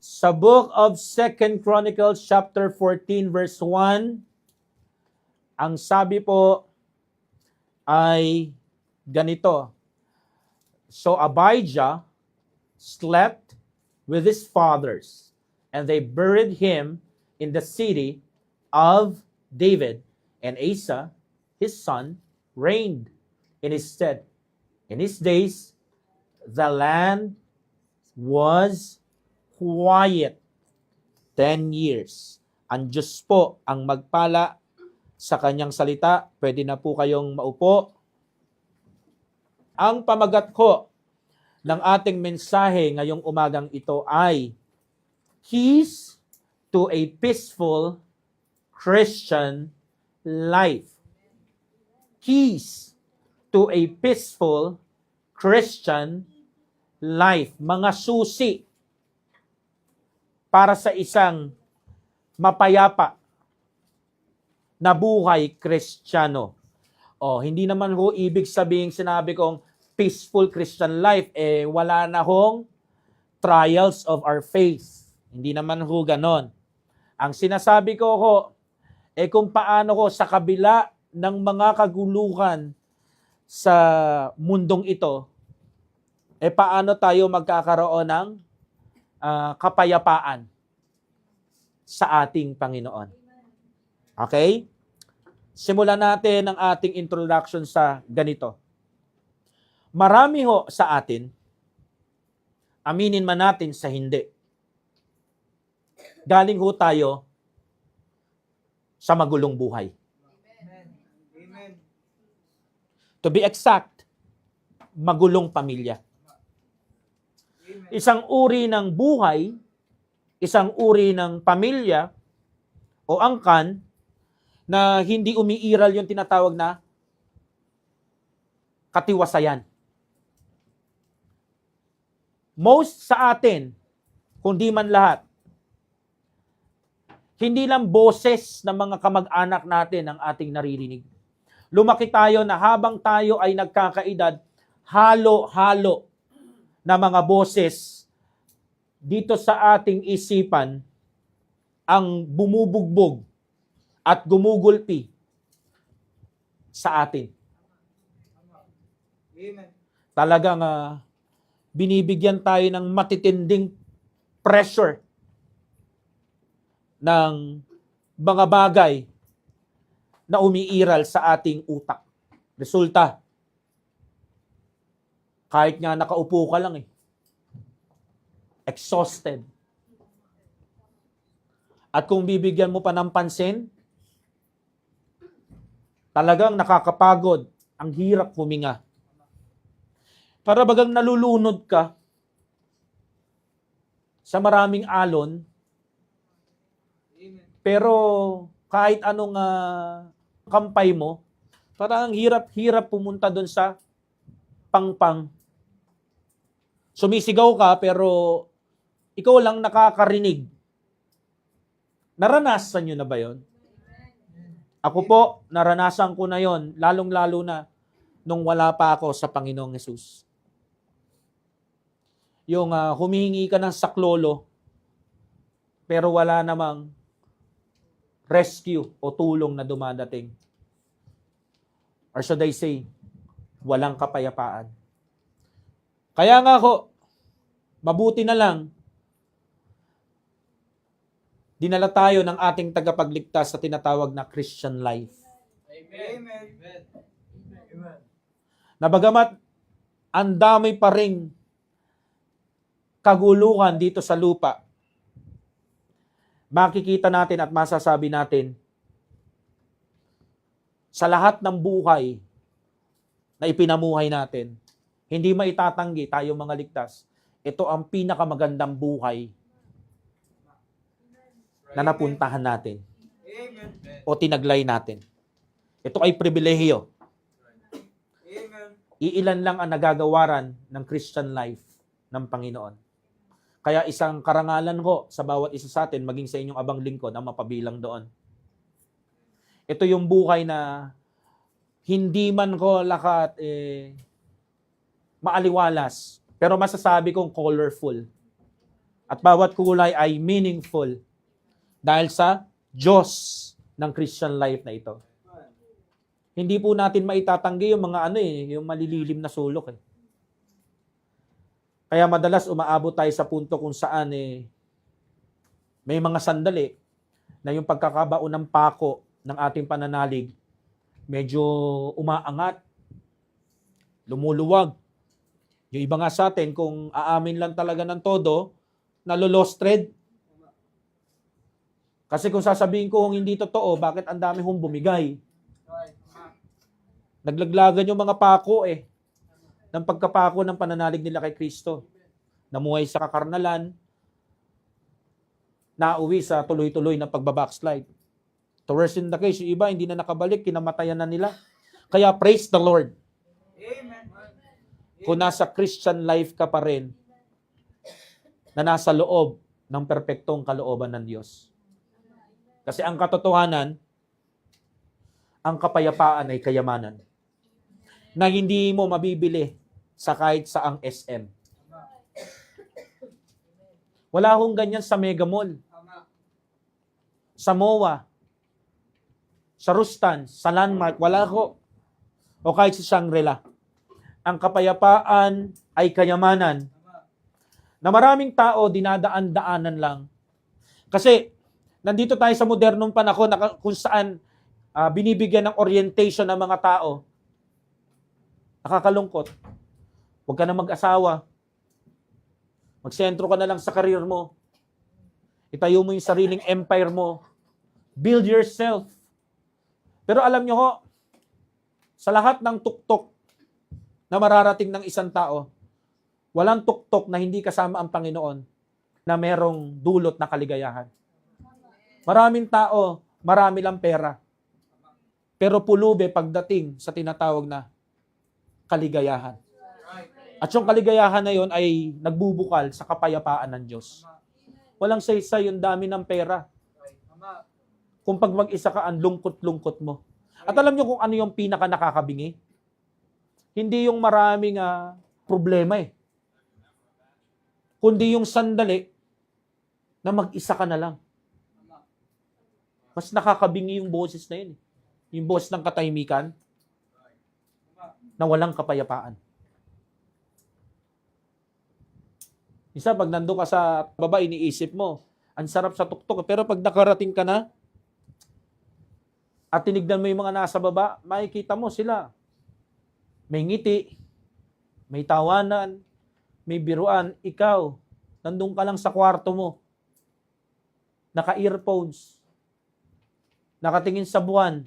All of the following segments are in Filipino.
Sa book of 2 Chronicles chapter 14 verse 1, ang sabi po ay ganito. So Abijah slept with his fathers, and they buried him in the city of David, and Asa, his son, reigned in his stead. In his days, the land was quiet 10 years. Ang Diyos po ang magpala sa kanyang salita. Pwede na po kayong maupo. Ang pamagat ko ng ating mensahe ngayong umagang ito ay Keys to a Peaceful Christian Life. Keys to a Peaceful Christian Life. Mga susi para sa isang mapayapa na buhay Kristiyano. Hindi naman ho ibig sabihin sinabi kong peaceful Christian life, wala na hong trials of our faith. Hindi naman ho ganon. Ang sinasabi ko ho, kung paano ko sa kabila ng mga kaguluhan sa mundong ito, paano tayo magkakaroon ng kapayapaan sa ating Panginoon. Okay? Simulan natin ang ating introduction sa ganito. Marami ho sa atin, aminin man natin sa hindi, galing ho tayo sa magulong buhay. Amen. To be exact, magulong pamilya. Isang uri ng buhay, isang uri ng pamilya o angkan na hindi umiiral yung tinatawag na katiwasayan. Most sa atin, kundi man lahat, hindi lang boses ng mga kamag-anak natin ang ating naririnig. Lumaki tayo na habang tayo ay nagkakaedad, halo-halo na mga boses dito sa ating isipan ang bumubugbog at gumugulpi sa atin. Amen. Talagang binibigyan tayo ng matitinding pressure ng mga bagay na umiiral sa ating utak. Resulta, kahit nga nakaupo ka lang exhausted. At kung bibigyan mo pa ng pansin, talagang nakakapagod, ang hirap huminga. Para bagang nalulunod ka sa maraming alon, pero kahit anong kampay mo, parang ang hirap-hirap pumunta doon sa pangpang. Sumisigaw ka pero ikaw lang nakakarinig. Naranasan nyo na ba yon? Ako po, naranasan ko na yon, lalong-lalo na nung wala pa ako sa Panginoong Hesus. Yung humihingi ka ng saklolo, pero wala namang rescue o tulong na dumadating. Or should I say, walang kapayapaan. Kaya nga ako, mabuti na lang, dinala tayo ng ating tagapagligtas sa tinatawag na Christian life. Amen. Amen. Amen. Na bagamat ang dami pa ring kaguluhan dito sa lupa, makikita natin at masasabi natin sa lahat ng buhay na ipinamuhay natin, hindi maitatanggi tayo mga ligtas. Ito ang pinakamagandang buhay na napuntahan natin o tinaglay natin. Ito ay pribilehiyo. Iilan lang ang nagagawaran ng Christian life ng Panginoon. Kaya isang karangalan ko sa bawat isa sa atin, maging sa inyong abang lingkod, ang mapabilang doon. Ito yung buhay na hindi man ko lakat maaliwalas, pero masasabi kong colorful At bawat kulay ay meaningful dahil sa Diyos ng Christian life na ito. Hindi po natin maitatanggi yung mga yung malililim na sulok. Kaya madalas umaabot tayo sa punto kung saan may mga sandali na yung pagkakabao ng pako ng ating pananalig medyo umaangat, lumuluwag. Yung iba nga sa atin, kung aamin lang talaga ng todo, nalo-lost thread. Kasi kung sasabihin ko kung hindi totoo, bakit ang dami hong bumigay? Naglaglagan yung mga pako ng pagkapako ng pananalig nila kay Kristo. Namuhay sa kakarnalan, nauwi sa tuloy-tuloy na pagbabackslide. To worse in the case, yung iba hindi na nakabalik, kinamatayan na nila. Kaya praise the Lord. Amen. Kung nasa Christian life ka pa rin, na nasa loob ng perpektong kalooban ng Diyos. Kasi ang katotohanan, ang kapayapaan ay kayamanan na hindi mo mabibili sa kahit saang SM. Wala hong ganyan sa Mega Mall, sa MOA, sa Rustan, sa Landmark, wala ko. O kahit sa Shangri-La. Ang kapayapaan ay kayamanan na maraming tao dinadaan-daanan lang. Kasi nandito tayo sa modernong panahon na kung saan binibigyan ng orientation ng mga tao. Nakakalungkot. Huwag ka na mag-asawa. Magsentro ka na lang sa career mo. Itayo mo yung sariling empire mo. Build yourself. Pero alam nyo ho, sa lahat ng tuktok na mararating ng isang tao, walang tuktok na hindi kasama ang Panginoon na merong dulot na kaligayahan. Maraming tao, marami lang pera. Pero pulube pagdating sa tinatawag na kaligayahan. At yung kaligayahan na yon ay nagbubukal sa kapayapaan ng Diyos. Walang saysay yung dami ng pera. Kung pag mag-isa ka, ang lungkot-lungkot mo. At alam nyo kung ano yung pinaka nakakabingi? Hindi yung maraming problema kundi yung sandali na mag-isa ka na lang. Mas nakakabingi yung boses na yun. Yung boses ng katahimikan na walang kapayapaan. Isa, pag nandun ka sa baba, iniisip mo, ang sarap sa tuktok. Pero pag nakarating ka na, at tinignan mo yung mga nasa baba, makikita mo sila. May ngiti, may tawanan, may biruan. Ikaw, nandun ka lang sa kwarto mo. Naka-earphones. Nakatingin sa buwan.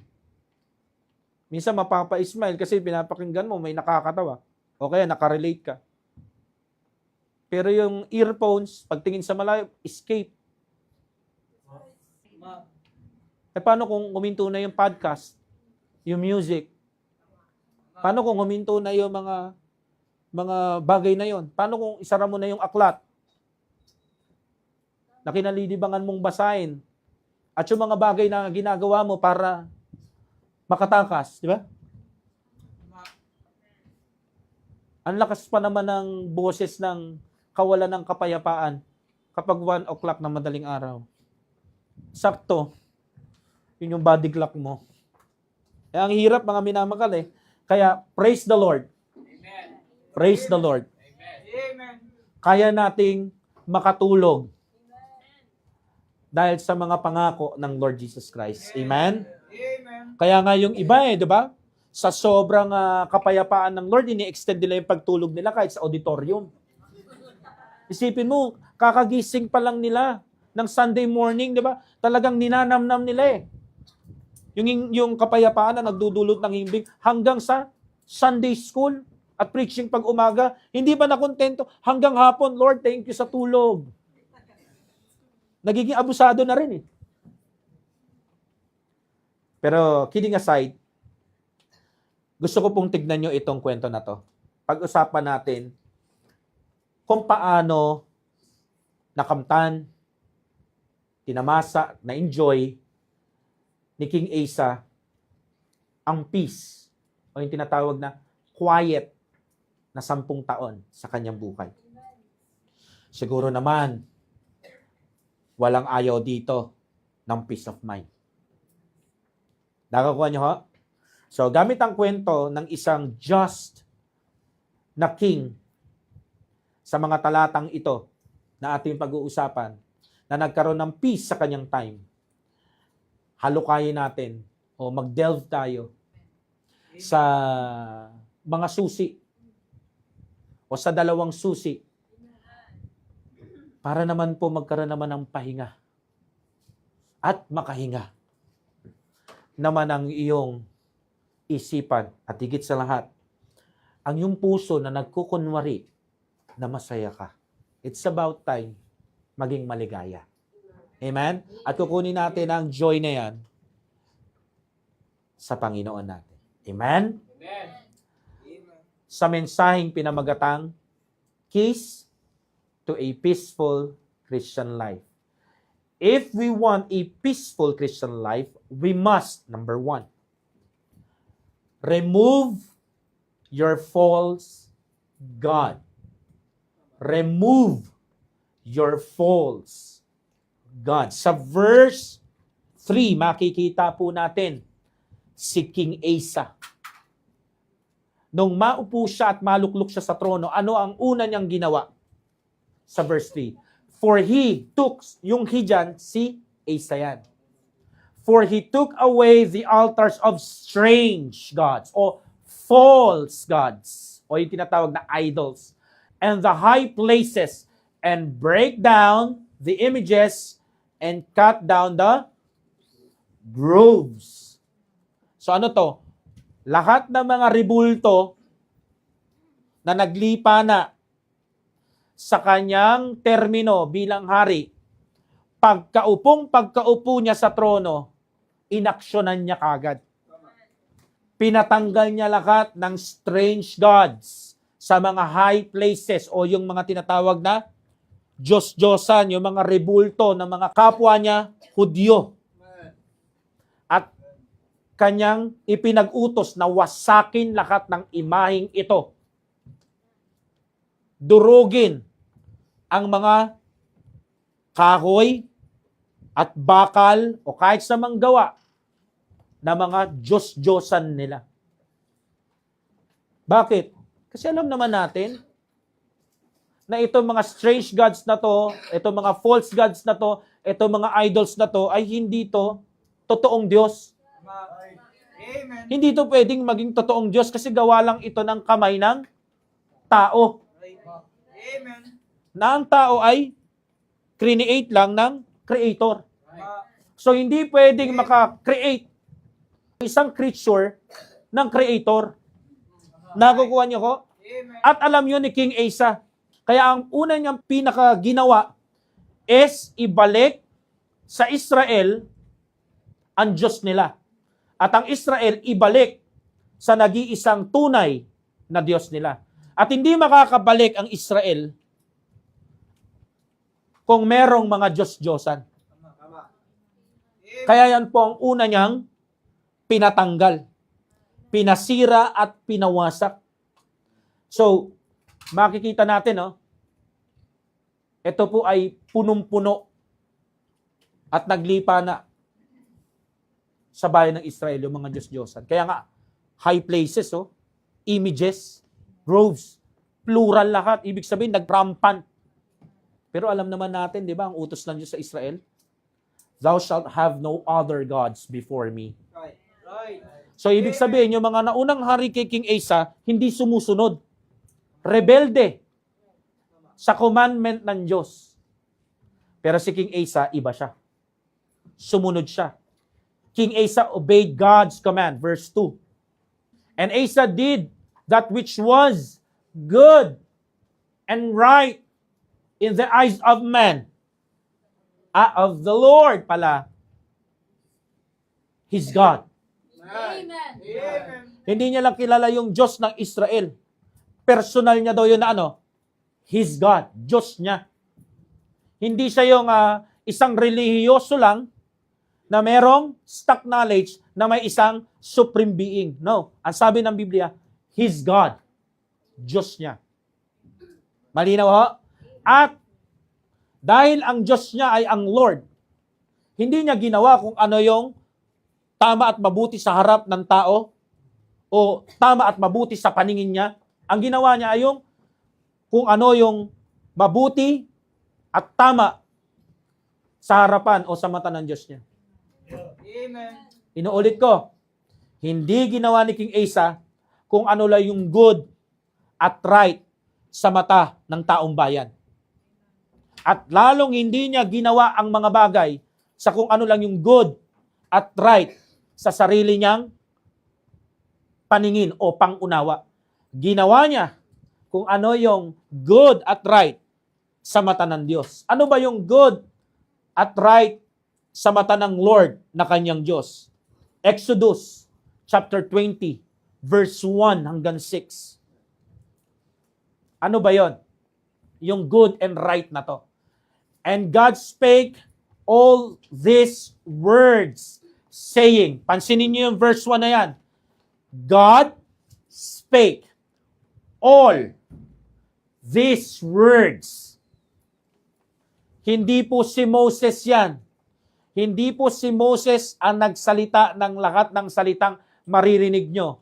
Minsan mapapa-smile kasi pinapakinggan mo, may nakakatawa. O kaya nakarelate ka. Pero yung earphones, pagtingin sa malayo, escape. Paano kung huminto na yung podcast, yung music? Paano kung huminto na yung mga bagay na yon? Paano kung isara mo na yung aklat? Na kinalilibangan mong basahin. At yung mga bagay na ginagawa mo para makatakas, di ba? Ang lakas pa naman ng boses ng kawalan ng kapayapaan kapag 1 o'clock na madaling araw. Sakto. Yun yung body clock mo. Ang hirap mga minamahal Kaya praise the Lord. Amen. Praise the Lord. Amen. Kaya nating makatulog dahil sa mga pangako ng Lord Jesus Christ. Amen? Amen. Kaya nga yung iba di ba? Sa sobrang kapayapaan ng Lord, ini-extend nila yung pagtulog nila kahit sa auditorium. Isipin mo, kakagising pa lang nila ng Sunday morning, di ba? Talagang ninanamnam nila Yung kapayapaan na nagdudulot ng himbing hanggang sa Sunday school at preaching pag umaga, hindi ba nakontento? Hanggang hapon, Lord, thank you sa tulog. Nagiging abusado na rin Pero kidding aside, gusto ko pong tignan nyo itong kwento na to. Pag-usapan natin kung paano nakamtan, tinamasa, na-enjoy ni King Asa ang peace o yung tinatawag na quiet na 10 taon sa kanyang buhay. Siguro naman, Walang ayaw dito ng peace of mind. Nakakuha niyo ho? So, gamit ang kwento ng isang just na king sa mga talatang ito na ating pag-uusapan, na nagkaroon ng peace sa kanyang time, halukayin natin o mag-delve tayo sa mga susi o sa dalawang susi para naman po magkaroon naman ng pahinga at makahinga naman ang iyong isipan at higit sa lahat, ang iyong puso na nagkukunwari na masaya ka. It's about time maging maligaya. Amen? At kukunin natin ang joy na yan sa Panginoon natin. Amen? Amen. Sa mensaheng pinamagatang Keys to a Peaceful Christian Life. If we want a peaceful Christian life, we must, number 1, remove your false God. Remove your false God. Sa verse 3, makikita po natin si King Asa. Nung maupo siya at maluklok siya sa trono, ano ang una niyang ginawa? Sa verse 3. For he took, yung he dyan, si Asa yan. For he took away the altars of strange gods o false gods o yung tinatawag na idols and the high places and break down the images and cut down the groves. So ano to? Lahat ng mga ribulto na naglipa na sa kanyang termino bilang hari, pagkaupo niya sa trono, inaksyonan niya kagad. Pinatanggal niya lahat ng strange gods sa mga high places o yung mga tinatawag na Diyos-Diyosan, yung mga rebulto ng mga kapwa niya, Hudyo. At kanyang ipinag-utos na wasakin lahat ng imaheng ito. Durugin ang mga kahoy at bakal o kahit sa manggawa na mga Diyos-Diyosan nila. Bakit? Kasi alam naman natin na itong mga strange gods na to, itong mga false gods na to, itong mga idols na to, ay hindi to totoong Diyos. Amen. Hindi to pwedeng maging totoong Diyos kasi gawa lang ito ng kamay ng tao. Amen. Na ang tao ay create lang ng creator. So hindi pwedeng maka-create isang creature ng creator. Nakukuha niyo ko? Amen. At alam yun ni King Asa. Kaya ang una niyang pinakaginawa is ibalik sa Israel ang Diyos nila. At ang Israel ibalik sa nag-iisang tunay na Diyos nila. At hindi makakabalik ang Israel kung merong mga Diyos-Diyosan. Kaya yan po ang una niyang pinatanggal, pinasira at pinawasak. So, makikita natin, no? Ito po ay punong-puno at naglipa na sa bayan ng Israel, yung mga Diyos-Diyosan. Kaya nga, high places, images, groves, plural lahat. Ibig sabihin, nagrampan. Pero alam naman natin, di ba, ang utos ng Diyos sa Israel, thou shalt have no other gods before me. Right. So, ibig sabihin, yung mga naunang hari kay King Asa, hindi sumusunod. Rebelde sa commandment ng Diyos. Pero si King Asa, iba siya. Sumunod siya. King Asa obeyed God's command. Verse 2. And Asa did that which was good and right in the eyes of man. Of the Lord pala. His God. Amen. Amen. Hindi niya lang kilala yung Diyos ng Israel. Personal niya daw yun na His God. Diyos niya. Hindi siya yung isang relihiyoso lang na merong stock knowledge na may isang supreme being. No. Ang sabi ng Biblia, His God. Diyos niya. Malinaw ho? At Dahil ang Diyos niya ay ang Lord, hindi niya ginawa kung ano yung tama at mabuti sa harap ng tao o tama at mabuti sa paningin niya. Ang ginawa niya ay yung kung ano yung mabuti at tama sa harapan o sa mata ng Diyos niya. Amen. Inuulit ko, hindi ginawa ni King Asa kung ano lang yung good at right sa mata ng taong bayan. At lalong hindi niya ginawa ang mga bagay sa kung ano lang yung good at right sa sarili niyang paningin o pangunawa. Ginawa niya kung ano yung good at right sa mata ng Diyos. Ano ba yung good at right sa mata ng Lord na kanyang Diyos? Exodus chapter 20 verse 1 hanggang 6. Ano ba yon? Yung good and right na to. And God spake all these words, saying, pansinin niyo yung verse 1 na yan. God spake all these words. Hindi po si Moses yan. Hindi po si Moses ang nagsalita ng lahat ng salitang maririnig nyo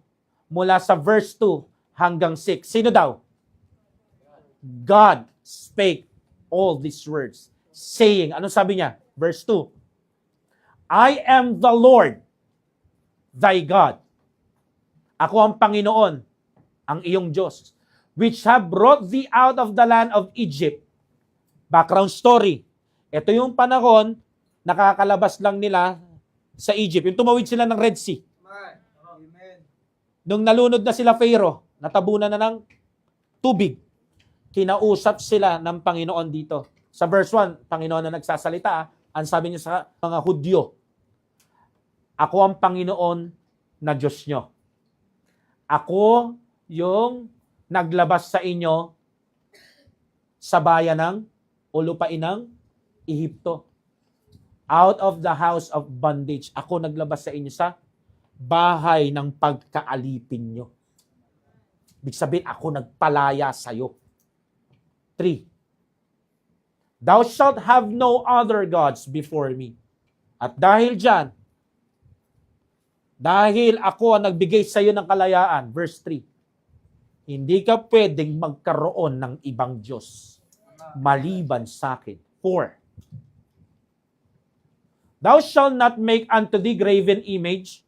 mula sa verse 2 hanggang 6. Sino daw? God spake all these words, saying, ano sabi niya? Verse 2, I am the Lord, thy God. Ako ang Panginoon, ang iyong Diyos, which have brought thee out of the land of Egypt. Background story. Ito yung panahon, nakakalabas lang nila sa Egypt. Yung tumawid sila ng Red Sea. Amen. Nung nalunod na sila Pharaoh, natabunan na ng tubig. Kinausap sila ng Panginoon dito. Sa verse 1, Panginoon na nagsasalita, ang sabi niya sa mga Hudyo, ako ang Panginoon na Diyos nyo. Ako yung naglabas sa inyo sa bayan ng o lupain ng Ehipto. Out of the house of bondage. Ako naglabas sa inyo sa bahay ng pagkaalipin nyo. Ibig sabihin, ako nagpalaya sa'yo. 3. Thou shalt have no other gods before me. At dahil dyan, dahil ako ang nagbigay sa iyo ng kalayaan, verse 3, hindi ka pwedeng magkaroon ng ibang Diyos maliban sa akin. 4. Thou shalt not make unto thee graven image.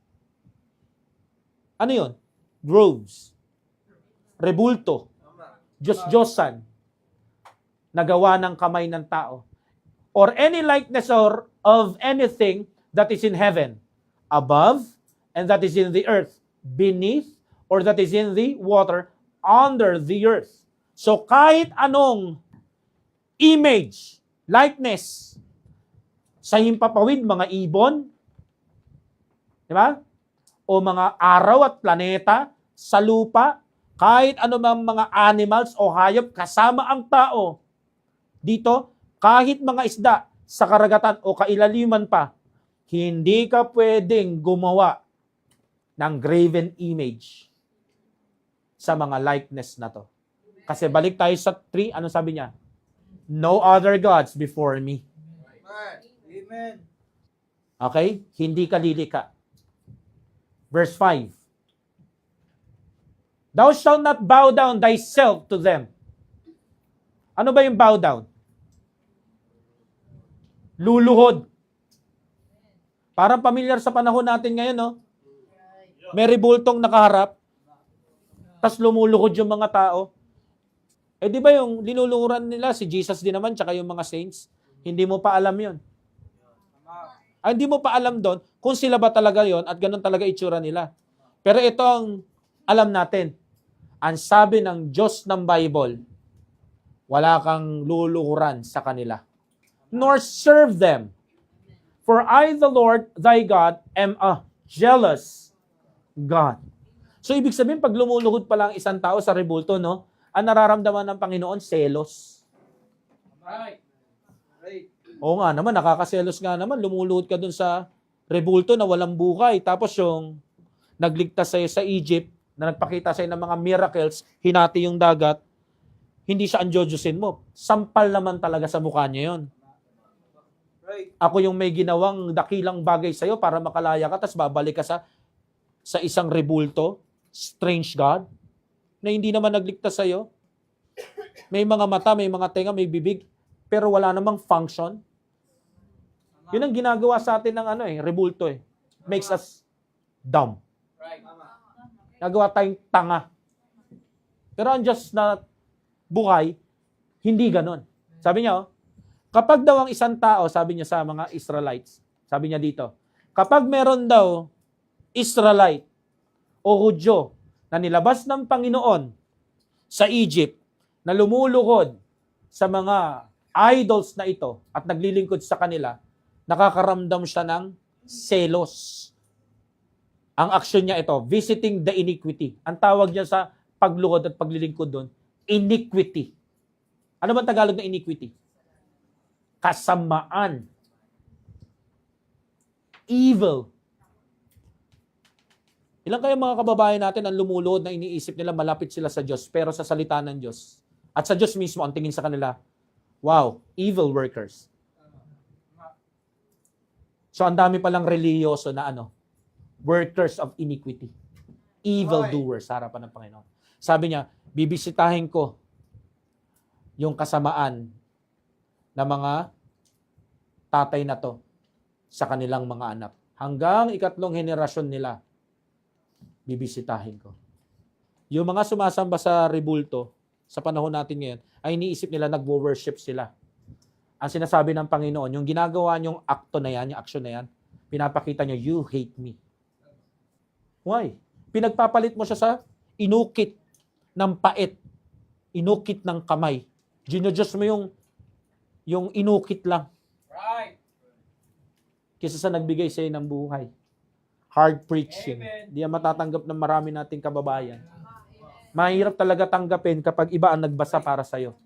Ano yun? Groves. Rebulto. Diyos-Diyosan. Nagawa ng kamay ng tao. Or any likeness or of anything that is in heaven, above, and that is in the earth, beneath, or that is in the water, under the earth. So kahit anong image, likeness, sa himpapawid, mga ibon, di ba? O mga araw at planeta, sa lupa, kahit anumang mga animals o hayop kasama ang tao, dito, kahit mga isda sa karagatan o kailaliman pa, hindi ka pwedeng gumawa ng graven image sa mga likeness na to. Kasi balik tayo sa 3, ano sabi niya? No other gods before me. Amen. Okay? Hindi ka lilika. Verse 5. Thou shalt not bow down thyself to them. Ano ba yung bow down? Luluhod. Parang pamilyar sa panahon natin ngayon, no? May rebultong nakaharap, tas lumuluhod yung mga tao. Eh di ba yung linuluhuran nila, si Jesus din naman, tsaka yung mga saints, hindi mo pa alam yon. Hindi mo pa alam doon kung sila ba talaga yon at ganun talaga itsura nila. Pero ito ang alam natin. Ang sabi ng Diyos ng Bible, wala kang luluhuran sa kanila. Nor serve them. For I, the Lord, thy God, am a jealous God. So, ibig sabihin, pag lumuluhod pa lang isang tao sa rebulto, no, ang nararamdaman ng Panginoon, selos. Right. Oo nga naman, nakakaselos nga naman. Lumuluhod ka dun sa rebulto na walang buhay. Tapos yung nagligtas sa'yo sa Egypt, na nagpakita sa'yo ng mga miracles, hinati yung dagat, hindi siya anjojosin mo. Sampal naman talaga sa mukha niya yon. Right. Ako yung may ginawang dakilang bagay sa'yo para makalaya ka, tapos babalik ka sa isang rebulto, strange God, na hindi naman nagligtas sa'yo. May mga mata, may mga tenga, may bibig, pero wala namang function. Yun ang ginagawa sa atin ng rebulto eh. Makes us dumb. Right. Tama. Nagawa tayong tanga. Pero ang Diyos na buhay, hindi ganon. Sabi niya, kapag daw ang isang tao, sabi niya sa mga Israelites, sabi niya dito, kapag meron daw Israelite o Hudyo na nilabas ng Panginoon sa Egypt, na lumuluhod sa mga idols na ito at naglilingkod sa kanila, nakakaramdam siya ng selos. Ang aksyon niya ito, visiting the iniquity. Ang tawag niya sa pagluhod at paglilingkod doon, iniquity. Ano ba Tagalog na iniquity? Kasamaan. Evil. Ilang kayo mga kababayan natin ang lumuluhod na iniisip nila malapit sila sa Diyos, pero sa salita ng Diyos. At sa Diyos mismo, ang tingin sa kanila, wow, evil workers. So ang dami palang reliyoso na workers of iniquity. Evil doers sa harapan ng Panginoon. Sabi niya, bibisitahin ko yung kasamaan na mga tatay na to sa kanilang mga anak. Hanggang ikatlong henerasyon nila, bibisitahin ko. Yung mga sumasamba sa rebulto, sa panahon natin ngayon, ay iniisip nila nagwo-worship sila. Ang sinasabi ng Panginoon, yung ginagawa niyong akto na yan, yung action na yan, pinapakita niyo, you hate me. Why? Pinagpapalit mo siya sa inukit ng pait, inukit ng kamay. Ginodiyos mo yung inukit lang. Right. Kaysa sa nagbigay sa'yo ng buhay. Hard preaching. Amen. Di yan matatanggap ng marami nating kababayan. Mahirap talaga tanggapin kapag iba ang nagbasa para sa'yo.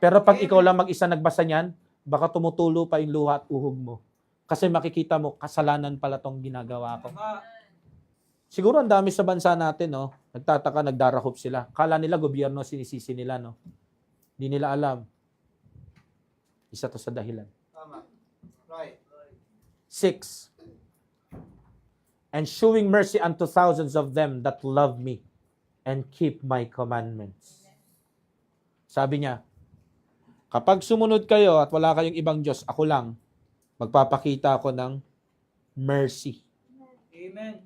Pero pag ikaw lang mag-isa nagbasa niyan, baka tumutulo pa yung luha at uhog mo. Kasi makikita mo, kasalanan pala tong ginagawa ko. Tama. Siguro ang dami sa bansa natin, no? Nagtataka, nagdarahop sila. Kala nila gobyerno sinisisi nila, no? Hindi nila alam. Isa to sa dahilan. Tama. Right. 6. And showing mercy unto thousands of them that love me and keep my commandments. Sabi niya, kapag sumunod kayo at wala kayong ibang Diyos, ako lang, magpapakita ako ng mercy Amen.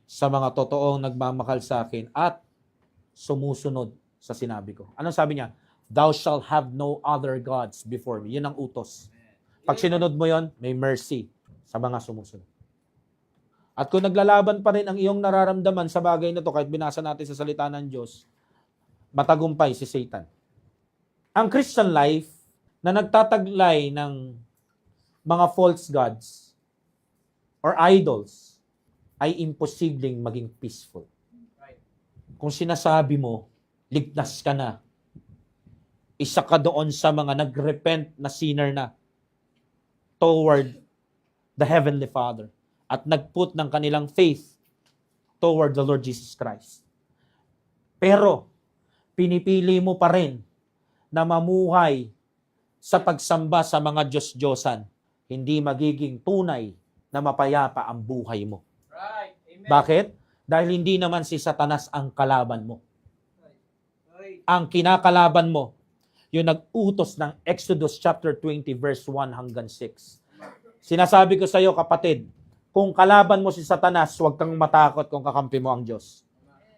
sa mga totoong nagmamahal sa akin at sumusunod sa sinabi ko. Anong sabi niya? Thou shalt have no other gods before me. Yun ang utos. Pag sinunod mo yon, may mercy sa mga sumusunod. At kung naglalaban pa rin ang iyong nararamdaman sa bagay na to, kahit binasa natin sa salita ng Diyos, matagumpay si Satan. Ang Christian life na nagtataglay ng mga false gods or idols ay imposibleng maging peaceful. Kung sinasabi mo, ligtas ka na, isa ka doon sa mga nagrepent na sinner na toward the Heavenly Father at nagput ng kanilang faith toward the Lord Jesus Christ. Pero, pinipili mo pa rin na mamuhay sa pagsamba sa mga Diyos-Diyosan, hindi magiging tunay na mapayapa ang buhay mo. Right. Amen. Bakit? Dahil hindi naman si Satanas ang kalaban mo. Right. Ang kinakalaban mo, yung nag-utos ng Exodus chapter 20 verse 1 hanggang 6. Sinasabi ko sa iyo, kapatid, kung kalaban mo si Satanas, huwag kang matakot kung kakampi mo ang Diyos.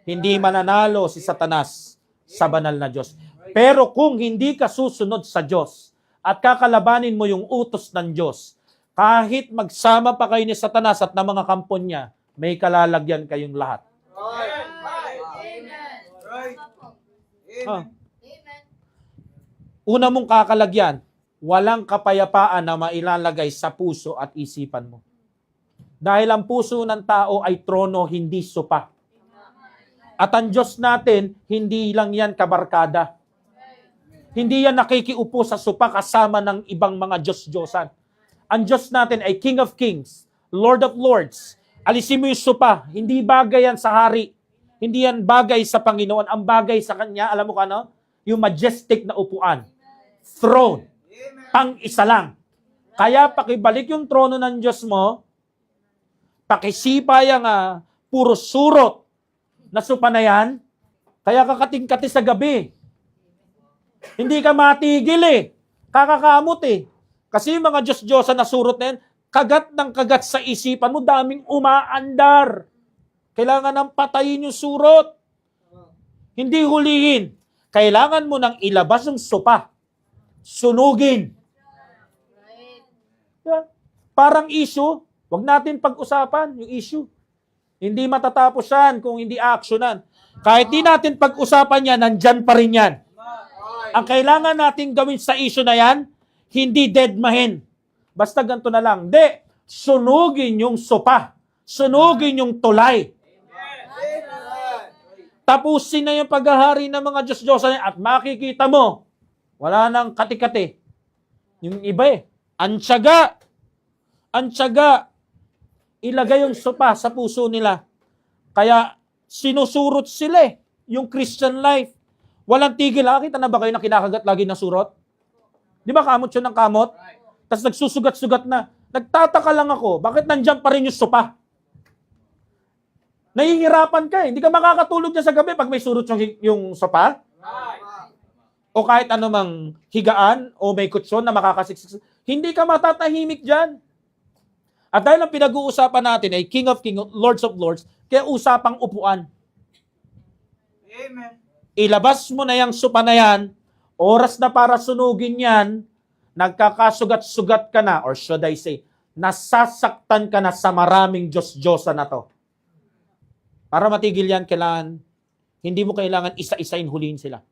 Hindi mananalo si Satanas sa banal na Diyos. Pero kung hindi ka susunod sa Diyos at kakalabanin mo yung utos ng Diyos, kahit magsama pa kayo ni Satanas at ng mga kampon niya, may kalalagyan kayong lahat. Right. Amen. Right. Ah. Amen. Una mong kakalagyan, walang kapayapaan na mailalagay sa puso at isipan mo. Dahil ang puso ng tao ay trono, hindi sopa. At ang Diyos natin, hindi lang yan kabarkada. Hindi yan nakikiupo sa sopa kasama ng ibang mga Diyos-Diyosan. Ang Diyos natin ay King of Kings, Lord of Lords. Alisin mo yung sopa, hindi bagay yan sa hari. Hindi yan bagay sa Panginoon. Ang bagay sa Kanya, alam mo ka, no? Yung majestic na upuan. Throne. Pang-isa lang. Kaya pakibalik yung trono ng Diyos mo, pakisipa yung puro surot na supa na yan, kaya kakating-kati sa gabi. Hindi ka matigil Kakakamot Kasi yung mga Diyos-Diyosa na surot na yan, kagat ng kagat sa isipan mo, daming umaandar. Kailangan nang patayin yung surot. Hindi hulihin. Kailangan mo nang ilabas yung sopa. Sunugin. Yeah. Parang issue, wag natin pag-usapan yung issue. Hindi matatapos yan kung hindi actionan. Kahit di natin pag-usapan yan, nandyan pa rin yan. Ang kailangan natin gawin sa issue na yan, hindi deadmahin. Basta ganito na lang. Hindi. Sunugin yung sopa. Sunugin yung tulay. Tapusin na yung paghahari ng mga Diyos-Diyosan at makikita mo, wala nang kati-kati. Yung iba Antsaga. Antsaga. Ilagay yung sopa sa puso nila. Kaya sinusurot sila yung Christian life. Walang tigil. Nakita na ba kayo na kinakagat lagi na surot? Di ba kamot yun ng kamot? Tapos nagsusugat-sugat na. Nagtataka lang ako, bakit nandyan pa rin yung sopa? Nahihirapan ka Hindi ka makakatulog dyan sa gabi pag may surot yung sopa. O kahit anumang higaan o may kutsyon na makakasiksik. Hindi ka matatahimik dyan. At dahil ang pinag-uusapan natin ay King of Kings, Lords of Lords, kaya usapang upuan. Amen. Ilabas mo na yung sopa na yan, oras na para sunugin yan, nagkakasugat-sugat ka na, or should I say, nasasaktan ka na sa maraming Diyos-Diyosa na to. Para matigil yan, hindi mo kailangan isa-isain huliin sila.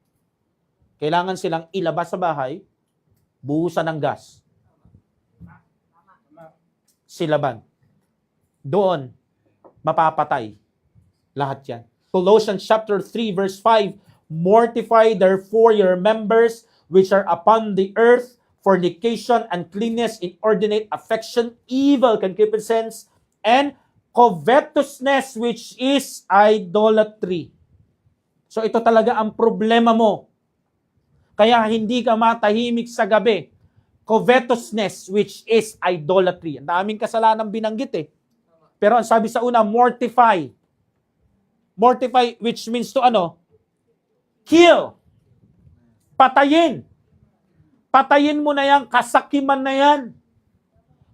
Kailangan silang ilabas sa bahay, buhusan ng gas. Silaban. Doon, mapapatay. Lahat yan. Colossians chapter 3 verse 5, mortify therefore your members which are upon the earth, fornication, uncleanness, inordinate affection, evil concupiscence, and covetousness, which is idolatry. So ito talaga ang problema mo. Kaya hindi ka matahimik sa gabi. Covetousness, which is idolatry. Ang daming kasalanan binanggit Pero ang sabi sa una, mortify. Mortify, which means to kill. Patayin. Patayin mo na yan, kasakiman na yan.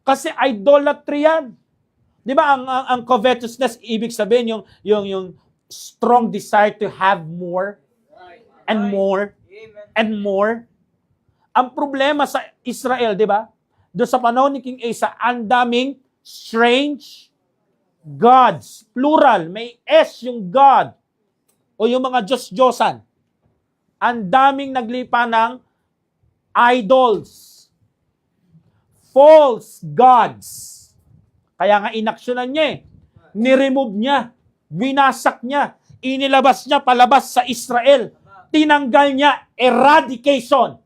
Kasi idolatry yan. Di ba ang covetousness, ibig sabihin yung strong desire to have more and more and more. Ang problema sa Israel, di ba? Doon sa panahon ni King Asa, ang daming strange gods. Plural, may S yung God o yung mga Diyos-Diyosan. Ang daming naglipa ng idols. False gods. Kaya nga inaksyonan niya Niremove niya. Winasak niya. Inilabas niya palabas sa Israel. Tinanggal niya. Eradication.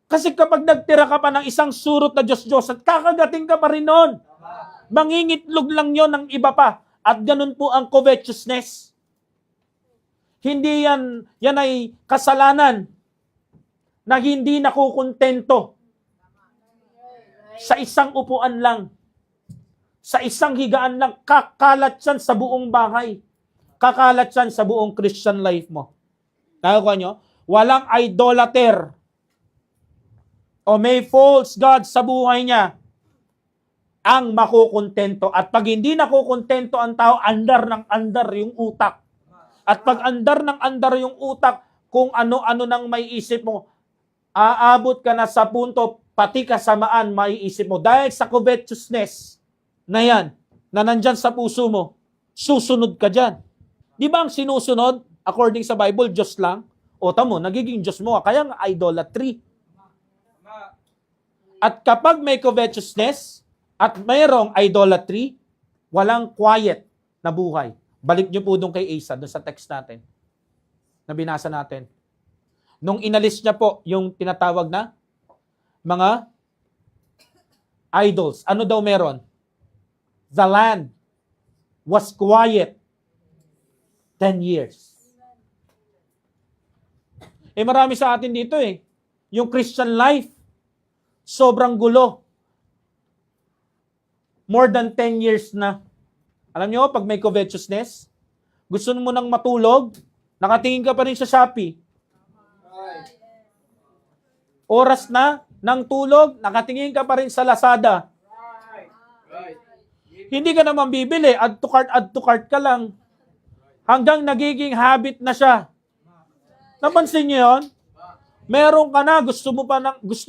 Kasi kapag nagtira ka pa ng isang surot na Diyos-Diyos at kakagating ka pa rin noon. Mangingitlog lang yon ng iba pa. At ganun po ang covetousness. Hindi yan ay kasalanan na hindi nakukontento sa isang upuan lang. Sa isang higaan lang, kakalat yan sa buong bahay. Kakalat yan sa buong Christian life mo. Nakakuha nyo? Walang idolater o may false god sa buhay niya ang makukontento. At pag hindi nakukontento ang tao, andar ng andar yung utak. At pag andar ng andar yung utak, kung ano-ano nang may isip mo, aabot ka na sa punto, pati kasamaan maiisip mo. Dahil sa covetousness na yan, na nandyan sa puso mo, susunod ka dyan. Di ba ang sinusunod, according sa Bible, Diyos lang? O tamo, nagiging Diyos mo. Kaya nga idolatry. At kapag may covetousness at mayroong idolatry, walang quiet na buhay. Balik niyo po doon kay Asa, doon sa text natin, na binasa natin. Nung inalis niya po yung tinatawag na mga idols, ano daw meron? The land was quiet 10 years. Marami sa atin dito yung Christian life, sobrang gulo. More than 10 years na. Alam nyo, pag may covetousness, gusto mo nang matulog, nakatingin ka pa rin sa Shopee. Oras na ng tulog, nakatingin ka pa rin sa Lazada. Hindi ka naman bibili, add to cart ka lang. Hanggang nagiging habit na siya. Napansin niyo yun? Meron ka na, gusto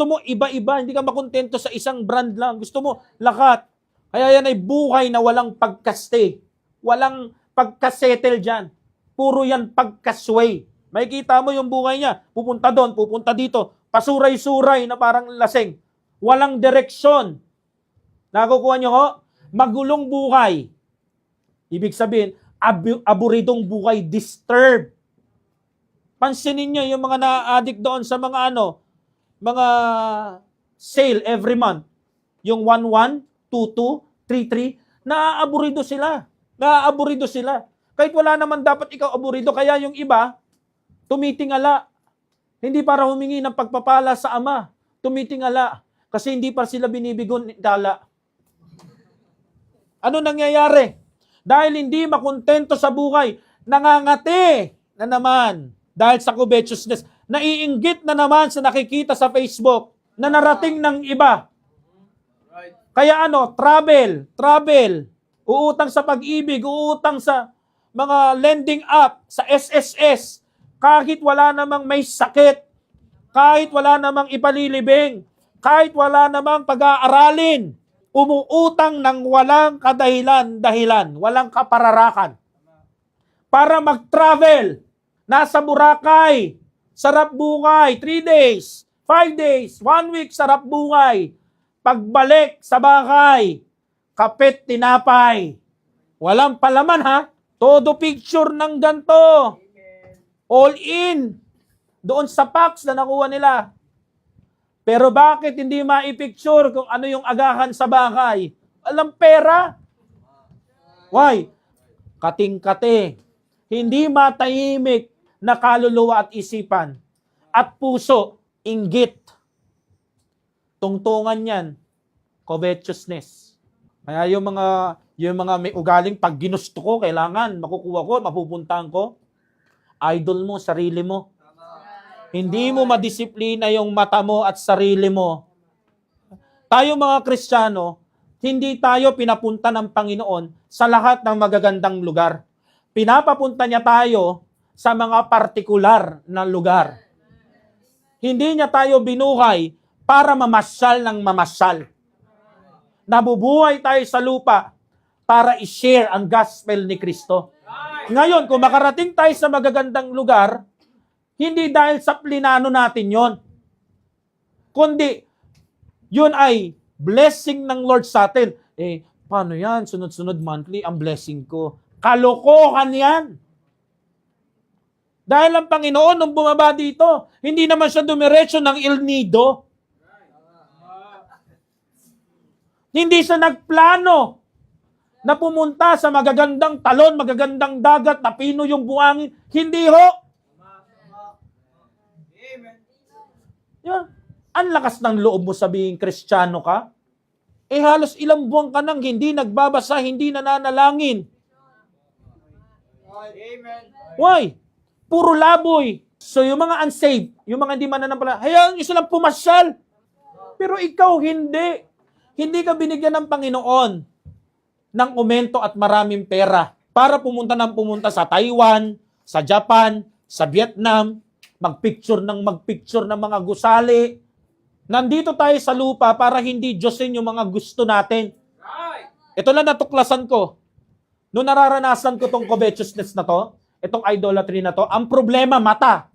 mo iba-iba, hindi ka makontento sa isang brand lang. Gusto mo lakat. Kaya yan ay buhay na walang pagka-stay. Walang pagka-settle dyan. Puro yan pagka-sway. Makikita mo yung buhay niya. Pupunta doon, pupunta dito. Pasuray-suray na parang lasing. Walang direksyon. Nakukuha niyo ho? Magulong buhay. Ibig sabihin, aburidong buhay, disturbed. Pansinin niyo yung mga na-addict doon sa mga mga sale every month. Yung 1-1, 2-2, 3-3, naaaburido sila. Naaaburido sila. Kahit wala naman dapat ikaw aburido, kaya yung iba, tumitingala. Hindi para humingi ng pagpapala sa Ama. Tumitingala. Kasi hindi pa sila binibigon dala. Ano nangyayari? Dahil hindi makontento sa buhay, nangangati na naman. Dahil sa covetousness, naiinggit na naman sa nakikita sa Facebook na narating ng iba. Kaya travel, uutang sa Pag-ibig, uutang sa mga lending app, sa SSS, kahit wala namang may sakit, kahit wala namang ipalilibing, kahit wala namang pag-aaralin, umuutang ng walang kadahilan-dahilan, walang kapararakan, para mag-travel. Nasa Boracay, sarap buhay, 3 days, 5 days, 1 week, sarap buhay. Pagbalik sa bahay, kapit tinapay. Walang palaman ha, todo picture ng ganto. All in, doon sa packs na nakuha nila. Pero bakit hindi maipicture kung ano yung agahan sa bahay? Walang pera. Why? Kating-kate. Hindi matahimik na kaluluwa at isipan. At puso, inggit. Tungtungan yan. Covetousness. Kaya yung mga may ugaling pag ginusto ko, kailangan makukuha ko, mapupuntahan ko. Idol mo, sarili mo. Hindi mo madisiplina yung mata mo at sarili mo. Tayo mga Kristiyano, hindi tayo pinapunta ng Panginoon sa lahat ng magagandang lugar. Pinapapunta niya tayo sa mga partikular na lugar. Hindi niya tayo binuhay para mamasyal ng mamasyal. Nabubuhay tayo sa lupa para i-share ang gospel ni Kristo. Ngayon, kung makarating tayo sa magagandang lugar, hindi dahil sa plinano natin yon, kundi yun ay blessing ng Lord sa atin. Paano yan? Sunod-sunod monthly ang blessing ko. Kalokohan yan. Dahil ang Panginoon, nung bumaba dito, hindi naman siya dumiretso ng El Nido. Hindi siya nagplano na pumunta sa magagandang talon, magagandang dagat, na pino yung buhangin. Hindi ho. Diba? Ang lakas ng loob mo sabihin Kristiyano ka. Halos ilang buwan ka nang hindi nagbabasa, hindi nananalangin. Why? Puro laboy. So yung mga unsaved, yung mga hindi mananampalataya, hayaan nyo silang pumasyal. Pero ikaw hindi. Hindi ka binigyan ng Panginoon ng aumento at maraming pera para pumunta sa Taiwan, sa Japan, sa Vietnam, magpicture ng mga gusali. Nandito tayo sa lupa para hindi Diyosin yung mga gusto natin. Ito lang natuklasan ko. Noong nararanasan ko tong covetousness na to, itong idolatry na to, ang problema, mata.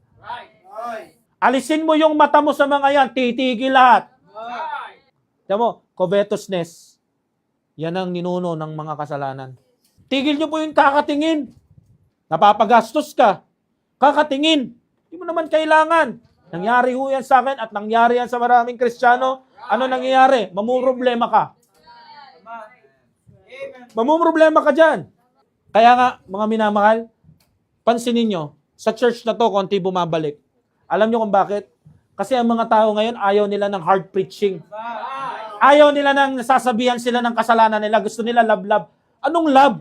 Alisin mo yung mata mo sa mga yan, titigil lahat. Tiyan mo, covetousness, yan ang ninuno ng mga kasalanan. Tigil nyo po yung kakatingin. Napapagastos ka. Kakatingin. Hindi mo naman kailangan. Nangyari ho yan sa akin at nangyari yan sa maraming Kristiyano. Ano nangyayari? Mamumroblema ka. Mamumroblema ka dyan. Kaya nga, mga minamahal, pansinin nyo, sa church na to, konti bumabalik. Alam nyo kung bakit? Kasi ang mga tao ngayon, ayaw nila ng hard preaching. Ayaw nila nang nasasabihan sila ng kasalanan nila. Gusto nila love-love. Anong love?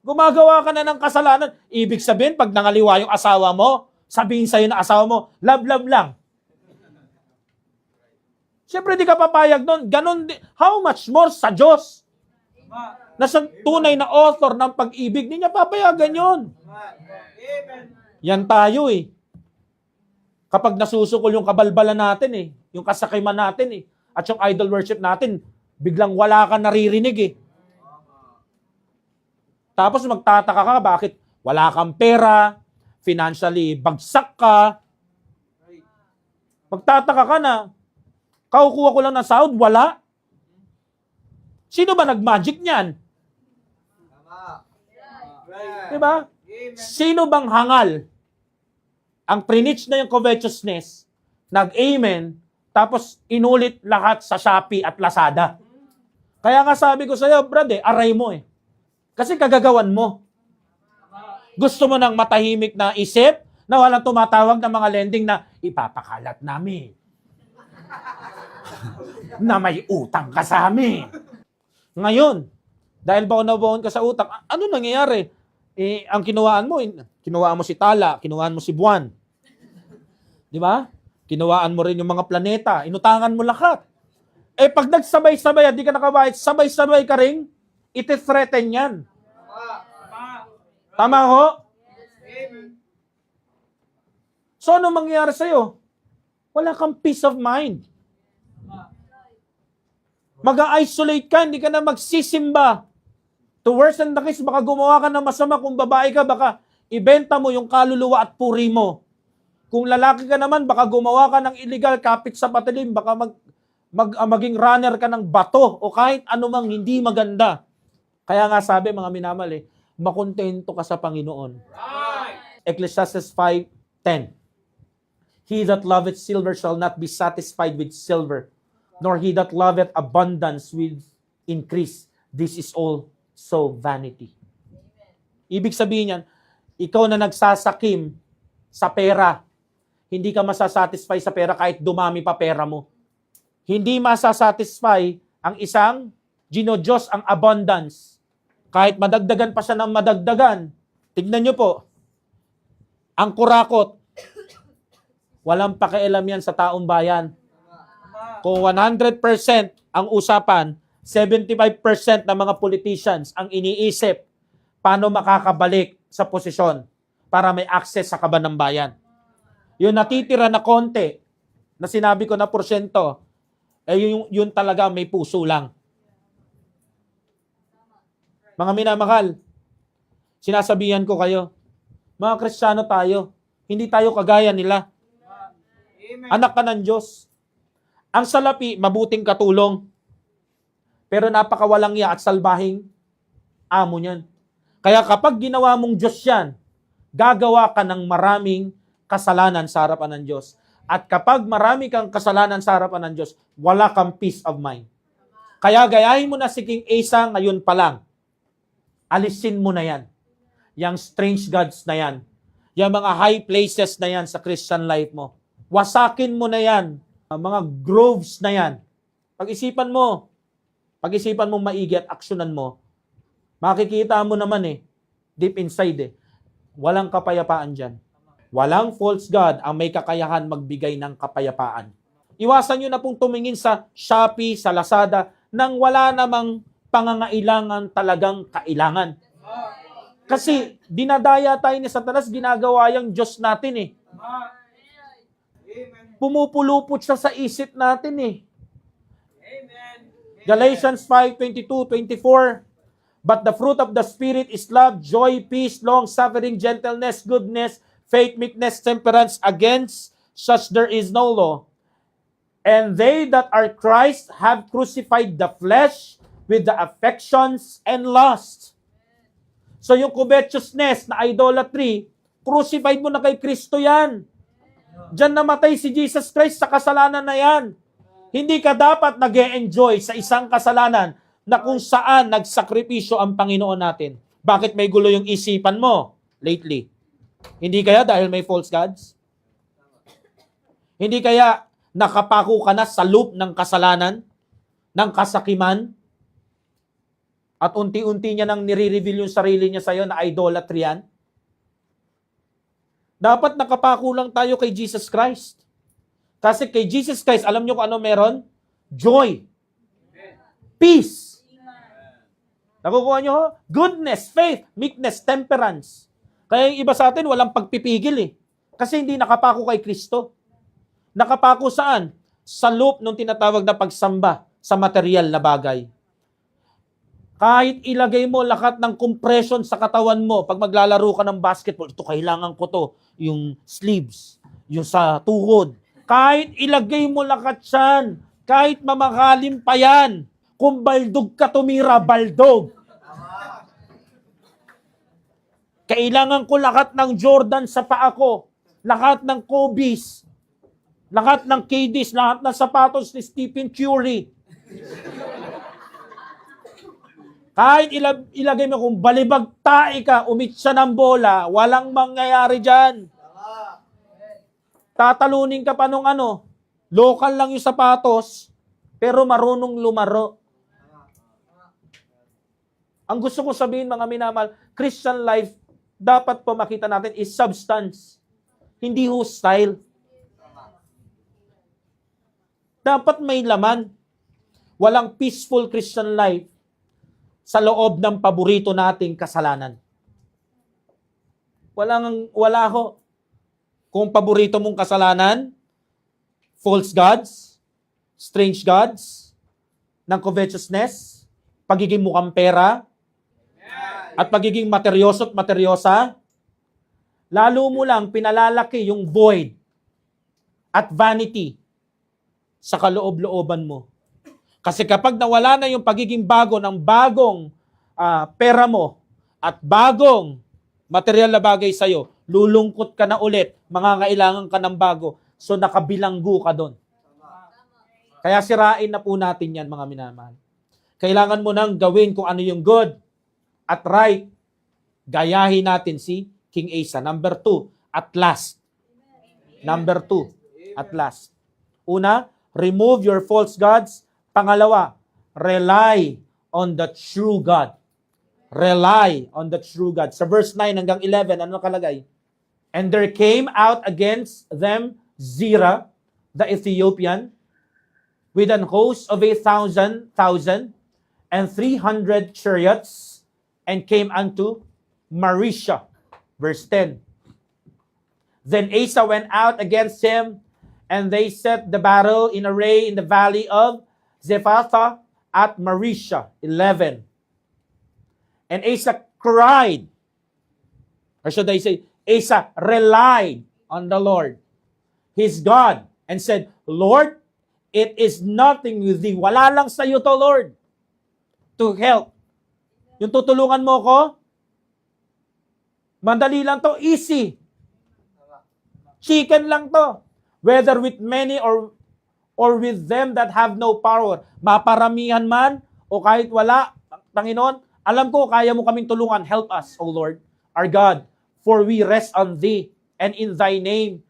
Gumagawa ka na ng kasalanan. Ibig sabihin, pag nangaliwa yung asawa mo, sabihin sa'yo na asawa mo, love-love lang. Siyempre, di ka papayag nun. Ganon, how much more sa Diyos? Na sa tunay na author ng pag-ibig, di niya papayagan yun. Amen. Yan tayo eh. Kapag nasusukol yung kabalbalan natin eh, yung kasakiman natin eh, at yung idol worship natin, biglang wala ka naririnig eh. Tapos magtataka ka, bakit wala kang pera, financially bagsak ka, magtataka ka na, kaukuha ko lang ng sahod, wala. Sino ba nag-magic niyan? Diba? Amen. Sino bang hangal? Ang prinitch na yung covetousness, nag-amen, tapos inulit lahat sa Shopee at Lazada. Kaya nga sabi ko sa'yo, brad aray mo eh. Kasi kagagawan mo. Gusto mo ng matahimik na isip, na walang tumatawag ng mga lending na ipapakalat namin. Na may utang ka sa amin. Ngayon, dahil ba nabaon ka sa utang, ano nangyayari? Ang kinuhaan mo si Tala, kinuhaan mo si Buwan. Di ba? Kinuhaan mo rin yung mga planeta, inutangan mo lahat. Pag nagsabay-sabay at di ka nakabayad, sabay-sabay ka rin, iti-threaten yan. Tama ho? Amen. So, ano mangyayari sa'yo? Wala kang peace of mind. Mag-isolate ka, hindi ka na magsisimba. To worsen the case, baka gumawa ka ng masama. Kung babae ka, baka ibenta mo yung kaluluwa at puri mo. Kung lalaki ka naman, baka gumawa ka ng illegal, kapit sa patalim, baka maging runner ka ng bato o kahit anumang hindi maganda. Kaya nga sabi, mga minamali, makontento ka sa Panginoon. Ecclesiastes 5:10. He that loveth silver shall not be satisfied with silver, nor he that loveth abundance with increase. This is all so vanity. Ibig sabihin yan, ikaw na nagsasakim sa pera, hindi ka masasatisfy sa pera kahit dumami pa pera mo. Hindi masasatisfy ang isang Diyos ang abundance. Kahit madagdagan pa siya ng madagdagan. Tignan nyo po, ang kurakot, walang pakialam yan sa taong bayan. Kung 100% ang usapan, 75% ng mga politicians ang iniisip paano makakabalik sa posisyon para may access sa kaban ng bayan. Yung natitira na konti, na sinabi ko na porsyento, yun talaga may puso lang. Mga minamahal, sinasabihan ko kayo, mga Kristiyano tayo, hindi tayo kagaya nila. Amen. Anak ka ng Diyos. Ang salapi, mabuting katulong. Pero napakawalang iya at salbahing amo niyan. Kaya kapag ginawa mong Diyos yan, gagawa ka ng maraming kasalanan sa harapan ng Diyos. At kapag marami kang kasalanan sa harapan ng Diyos, wala kang peace of mind. Kaya gayahin mo na si King Asa ngayon pa lang. Alisin mo na yan. Yang strange gods na yan. Yang mga high places na yan sa Christian life mo. Wasakin mo na yan. Mga groves na yan. Pag-isipan mo maigi at aksyonan mo, makikita mo naman deep inside walang kapayapaan dyan. Walang false God ang may kakayahan magbigay ng kapayapaan. Iwasan nyo na pong tumingin sa Shopee, sa Lazada, nang wala namang pangangailangan talagang kailangan. Kasi dinadaya tayo ni Satanas, ginagawa yung Diyos natin Amen. Pumupulupot siya sa isip natin Amen. Galatians 5:22-24. But the fruit of the Spirit is love, joy, peace, long-suffering, gentleness, goodness, faith, meekness, temperance. Against such there is no law. And they that are Christ have crucified the flesh with the affections and lust. So yung covetousness na idolatry, crucified mo na kay Kristo yan. Diyan namatay si Jesus Christ sa kasalanan na yan. Hindi ka dapat nag-e-enjoy sa isang kasalanan na kung saan nagsakripisyo ang Panginoon natin. Bakit may gulo yung isipan mo lately? Hindi kaya dahil may false gods? Hindi kaya nakapako ka na sa loop ng kasalanan, ng kasakiman, at unti-unti niya nang nire-reveal yung sarili niya sa'yo na idolatry yan? Dapat nakapako lang tayo kay Jesus Christ. Kasi kay Jesus Christ, alam niyo kung ano meron? Joy. Peace. Nakukuha niyo ho? Goodness, faith, meekness, temperance. Kaya yung iba sa atin, walang pagpipigil eh. Kasi hindi nakapako kay Kristo. Nakapako saan? Sa loop nung tinatawag na pagsamba sa material na bagay. Kahit ilagay mo lahat ng compression sa katawan mo, pag maglalaro ka ng basketball, ito kailangan ko to, yung sleeves, yung sa tuhod. Kahit ilagay mo lahat yan, kahit mamakalim pa yan, kung baldog ka tumira, baldog. Kailangan ko lahat ng Jordan sa paa ko, lahat ng Kobe's, lahat ng KD's, lahat ng sapatos ni Stephen Curry. Kahit ilagay mo kung balibag tae ka, umitsa ng bola, walang mangyayari dyan. Tatalunin ka pa nung local lang yung sapatos, pero marunong lumaro. Ang gusto ko sabihin mga minamahal, Christian life, dapat po makita natin is substance, hindi style. Dapat may laman. Walang peaceful Christian life sa loob ng paborito nating kasalanan. Wala ho. Kung paborito mong kasalanan, false gods, strange gods, ng covetousness, pagiging mukhang pera, at pagiging materyoso at materyosa, lalo mo lang pinalalaki yung void at vanity sa kaloob-looban mo. Kasi kapag nawala na yung pagiging bago ng bagong pera mo at bagong material na bagay sa'yo, lulungkot ka na ulit, mangangailangan ka ng bago. So nakabilanggo ka doon. Kaya sirain na po natin yan, mga minamahal. Kailangan mo nang gawin kung ano yung good at right. Gayahin natin si King Asa. Number 2, at last. Number 2, at last. Una, remove your false gods. Pangalawa, rely on the true God. Rely on the true God. Sa verse 9 hanggang 11, ano nakalagay? And there came out against them Zerah, the Ethiopian, with an host of 1,000 and 300 chariots, and came unto Marisha. Verse 10. Then Asa went out against him, and they set the battle in array in the valley of Zephathah at Marisha. 11. And Asa cried, or should I say, Asa relied on the Lord, his God, and said, Lord, it is nothing with thee. Wala lang sa iyo to, Lord, to help. Yung tutulungan mo ko, madali lang to, easy. Chicken lang to. Whether with many or with them that have no power. Maparamihan man o kahit wala, Panginoon, alam ko kaya mo kaming tulungan. Help us, O Lord, our God, for we rest on thee, and in thy name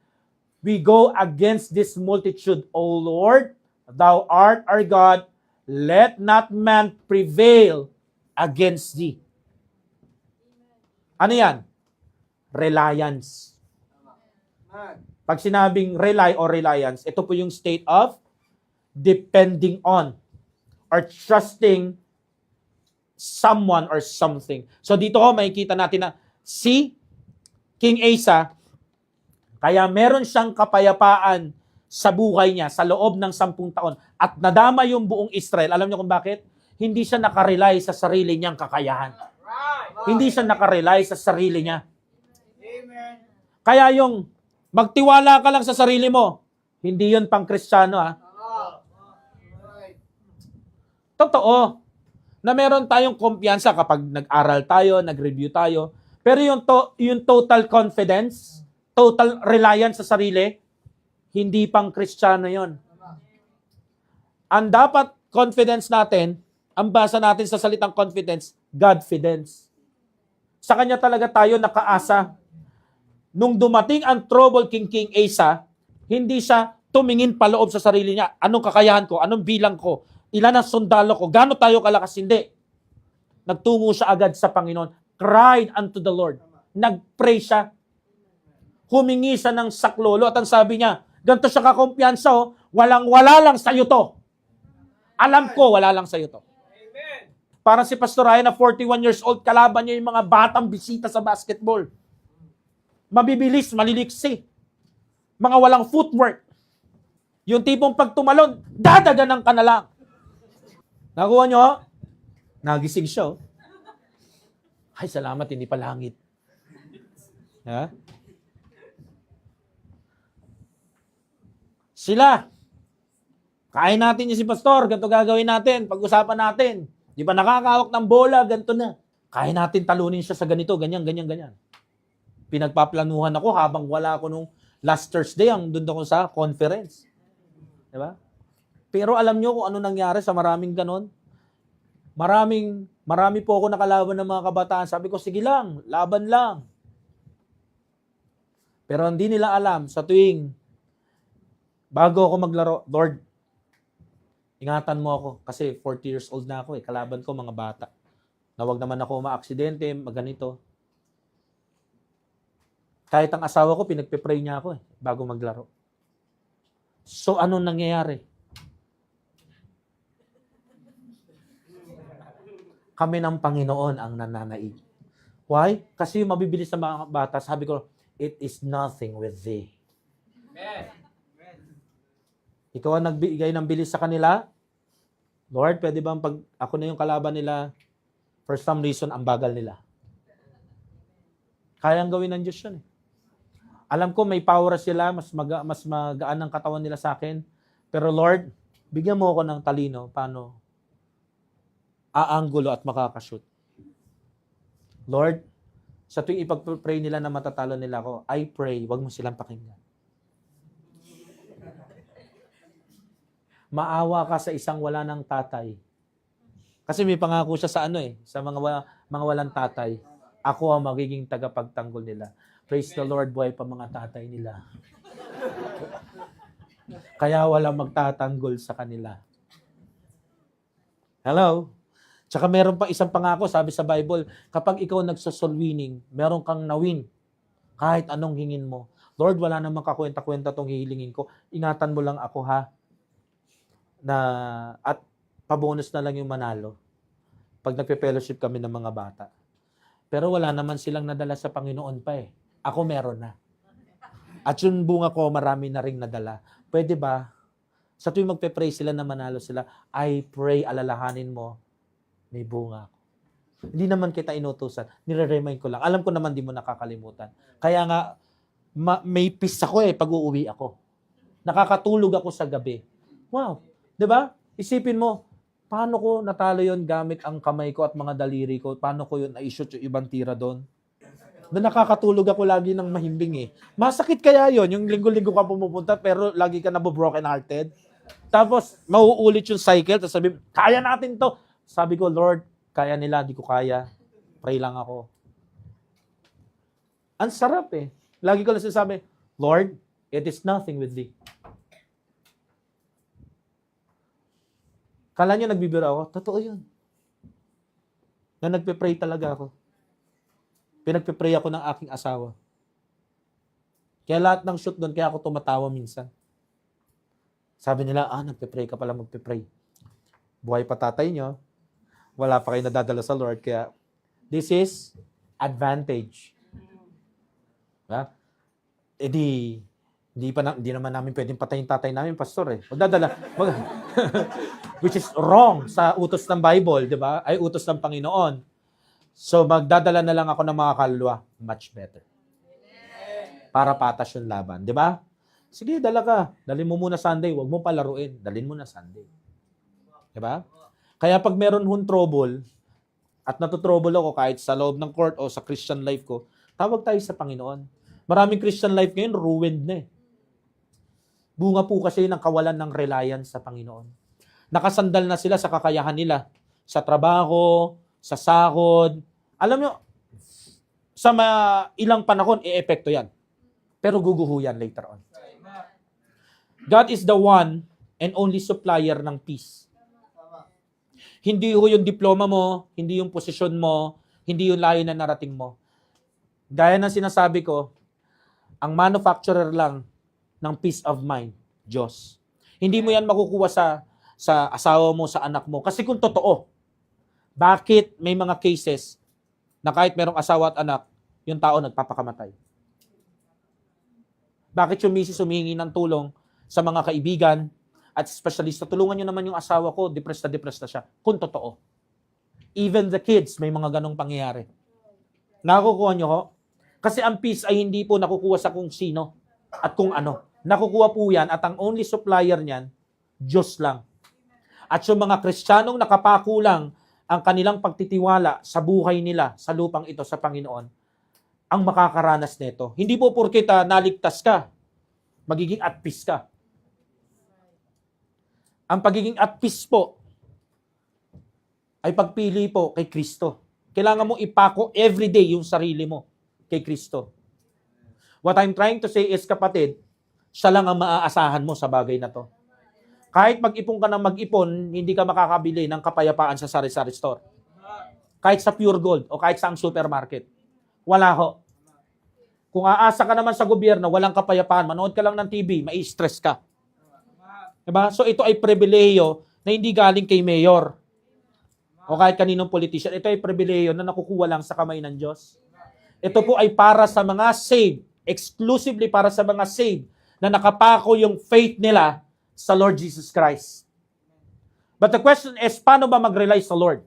we go against this multitude. O Lord, thou art our God, let not man prevail against thee. Ano yan? Reliance. Pag sinabing rely or reliance, ito po yung state of depending on or trusting someone or something. So dito makikita natin na si King Asa, kaya meron siyang kapayapaan sa buhay niya sa loob ng 10 taon at nadama yung buong Israel. Alam niyo kung bakit? Hindi siya nakarely sa sarili niyang kakayahan. Hindi siya nakarely sa sarili niya. Amen. Kaya yung magtiwala ka lang sa sarili mo, hindi yun pang Kristiyano Totoo na meron tayong kumpiyansa kapag nag-aral tayo, nag-review tayo, pero yung total confidence, total reliance sa sarili, hindi pang Kristiyano yun. Ang dapat confidence natin, ang basa natin sa salitang confidence, Godfidence. Sa Kanya talaga tayo nakaasa. Nung dumating ang trouble King Asa, hindi siya tumingin paloob sa sarili niya. Anong kakayahan ko? Anong bilang ko? Ilan ang sundalo ko? Gaano tayo kalakas? Hindi. Nagtungo siya agad sa Panginoon. Cried unto the Lord. Nag-pray siya. Humingi siya ng saklolo. At ang sabi niya, ganito siya kakumpiyansa, oh, walang-wala lang sa'yo to. Alam ko, wala lang sa'yo to. Amen. Parang si Pastor Ryan na 41 years old, kalaban niya yung mga batang bisita sa basketball. Mabibilis, maliliksi. Mga walang footwork. Yung tipong pag tumalon, dadaganan ka na lang. Nakuha nyo? Nagising siya. Oh. Ay, salamat, hindi pa langit. Ha? Sila. Kain natin yung si Pastor, ganito gagawin natin, pag-usapan natin. Di ba nakakawak ng bola, ganito na. Kain natin talunin siya sa ganito, ganyan. Pinagpaplanuhan ako habang wala ako nung last Thursday, ang doon ako sa conference. Di ba? Pero alam nyo kung ano nangyari sa maraming ganon? Marami po ako nakalaban ng mga kabataan. Sabi ko, sige lang, laban lang. Pero hindi nila alam, sa tuwing bago ako maglaro, Lord, ingatan mo ako kasi 40 years old na ako kalaban ko mga bata. Na wag naman ako maaksidente, maganito. Kahit ang asawa ko, pinagpe-pray niya ako bago maglaro. So, anong nangyayari? Kami ng Panginoon ang nananaig. Why? Kasi yung mabibilis sa mga bata, sabi ko, it is nothing with thee. Amen. Ikaw ang nagbigay ng bilis sa kanila. Lord, pwede bang pag ako na yung kalaban nila, for some reason, ang bagal nila. Kayang gawin ng Diyos yun. Alam ko may power sila, mas magaan ang katawan nila sa akin. Pero Lord, bigyan mo ako ng talino paano aanggulo at makakashoot. Lord, sa tuwing ipag-pray nila na matatalo nila ako, I pray, wag mo silang pakinggan. Maawa ka sa isang wala ng tatay. Kasi may pangako siya sa sa mga walang tatay. Ako ang magiging tagapagtanggol nila. Praise the Lord, buhay pa mga tatay nila. Kaya walang magtatanggol sa kanila. Hello? Tsaka meron pa isang pangako, sabi sa Bible, kapag ikaw nagsosoul winning, meron kang nawin. Kahit anong hingin mo. Lord, wala namang kakwenta-kwenta tong hihilingin ko. Ingatan mo lang ako ha. At pabonus na lang yung manalo pag nagpe-fellowship kami ng mga bata. Pero wala naman silang nadala sa Panginoon pa Ako meron na. At yung bunga ko, marami na ring nadala. Pwede ba? Sa tuwing magpe-pray sila na manalo sila, I pray, alalahanin mo, may bunga ako. Hindi naman kita inutusan. Nire-remind ko lang. Alam ko naman di mo nakakalimutan. Kaya nga, may peace ako pag uuwi ako. Nakakatulog ako sa gabi. Wow. 'Di ba? Isipin mo, paano ko natalo yon gamit ang kamay ko at mga daliri ko? Paano ko yun na-shoot yung ibang tira doon? Na nakakatulog ako lagi ng mahimbing Masakit kaya yon yung linggo-linggo ka pumupunta pero lagi ka broken hearted. Tapos, mauulit yung cycle. Tapos sabi, kaya natin to. Sabi ko, Lord, kaya nila, di ko kaya. Pray lang ako. Ang sarap Lagi ko lang sinasabi, Lord, it is nothing with thee. Kala nyo nagbibiro ako? Totoo yun. Na nagpe-pray talaga ako. Pinagpe-pray ako ng aking asawa. Kaya lahat ng shoot doon, kaya ako tumatawa minsan. Sabi nila, nagpe-pray ka pala magpe-pray. Buhay pa tatay nyo. Wala pa kayo nadadala sa Lord. Kaya, this is advantage. Ha? Hindi naman namin pwedeng patayin tatay namin, pastor Magdadala. Which is wrong sa utos ng Bible, di ba? Ay utos ng Panginoon. So, magdadala na lang ako ng mga kaluluwa. Much better. Para patas yung laban, di ba? Sige, dala ka. Dalhin mo muna Sunday. Huwag mo palaruin. Dalhin mo na Sunday. Di ba? Kaya pag meron hong trouble, at natutrouble ako kahit sa loob ng court o sa Christian life ko, tawag tayo sa Panginoon. Maraming Christian life ngayon, ruined na Bunga po kasi ng kawalan ng reliance sa Panginoon. Nakasandal na sila sa kakayahan nila. Sa trabaho, sa sahod. Alam nyo, sa ilang panahon, e-epekto yan. Pero guguho yan later on. God is the one and only supplier ng peace. Hindi ho yung diploma mo, hindi yung posisyon mo, hindi yung layo na narating mo. Gaya ng sinasabi ko, ang manufacturer lang ng peace of mind, Diyos. Hindi mo yan makukuha sa asawa mo, sa anak mo. Kasi kung totoo, bakit may mga cases na kahit merong asawa at anak, yung tao nagpapakamatay? Bakit yung misis humihingi ng tulong sa mga kaibigan at specialista, tulungan nyo naman yung asawa ko, depressed na siya. Kung totoo. Even the kids, may mga ganong pangyayari. Nakukuha nyo ho? Kasi ang peace ay hindi po nakukuha sa kung sino at kung ano. Nakukuha po yan at ang only supplier niyan, Diyos lang. At yung mga Kristiyanong nakapako lang ang kanilang pagtitiwala sa buhay nila sa lupang ito sa Panginoon, ang makakaranas nito. Hindi po porket naligtas ka, magiging at peace ka. Ang pagiging at peace po ay pagpili po kay Kristo. Kailangan mo ipako everyday yung sarili mo kay Kristo. What I'm trying to say is, kapatid, siya lang ang maaasahan mo sa bagay na to. Kahit mag-ipon ka ng mag-ipon, hindi ka makakabili ng kapayapaan sa sari-sari store. Kahit sa Pure Gold o kahit sa ang supermarket. Wala ho. Kung aasa ka naman sa gobyerno, walang kapayapaan, manood ka lang ng TV, mai-stress ka. Diba? So ito ay pribilehiyo na hindi galing kay mayor o kahit kaninong politician. Ito ay pribilehiyo na nakukuha lang sa kamay ng Diyos. Ito po ay para sa mga saved, exclusively para sa mga saved na nakapako yung faith nila sa Lord Jesus Christ. But the question is, paano ba mag-rely sa Lord?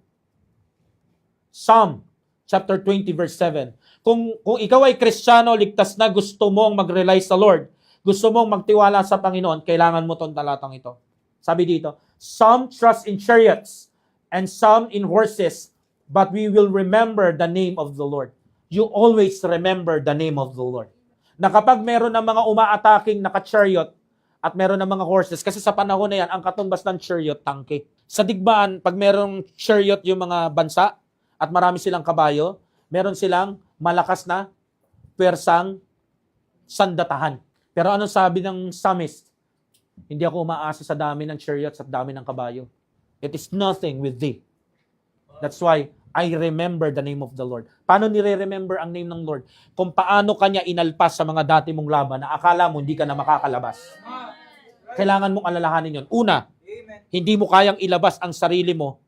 Psalm chapter 20 verse 7. Kung ikaw ay Kristiyano, ligtas na, gusto mong mag-rely sa Lord, gusto mong magtiwala sa Panginoon, kailangan mo tong talatang ito. Sabi dito, some trust in chariots and some in horses, but we will remember the name of the Lord. You always remember the name of the Lord. Na kapag meron ng mga umaataking naka-chariot at meron ng mga horses, kasi sa panahon na yan, ang katumbas ng chariot, tangke. Sa digmaan, pag merong chariot yung mga bansa at marami silang kabayo, meron silang malakas na pwersang sandatahan. Pero anong sabi ng psalmist? Hindi ako umaasa sa dami ng chariots at dami ng kabayo. It is nothing with thee. That's why I remember the name of the Lord. Paano nire-remember ang name ng Lord? Kung paano kanya inalpas sa mga dati mong laban na akala mo hindi ka na makakalabas. Kailangan mong alalahanin yon. Una, hindi mo kayang ilabas ang sarili mo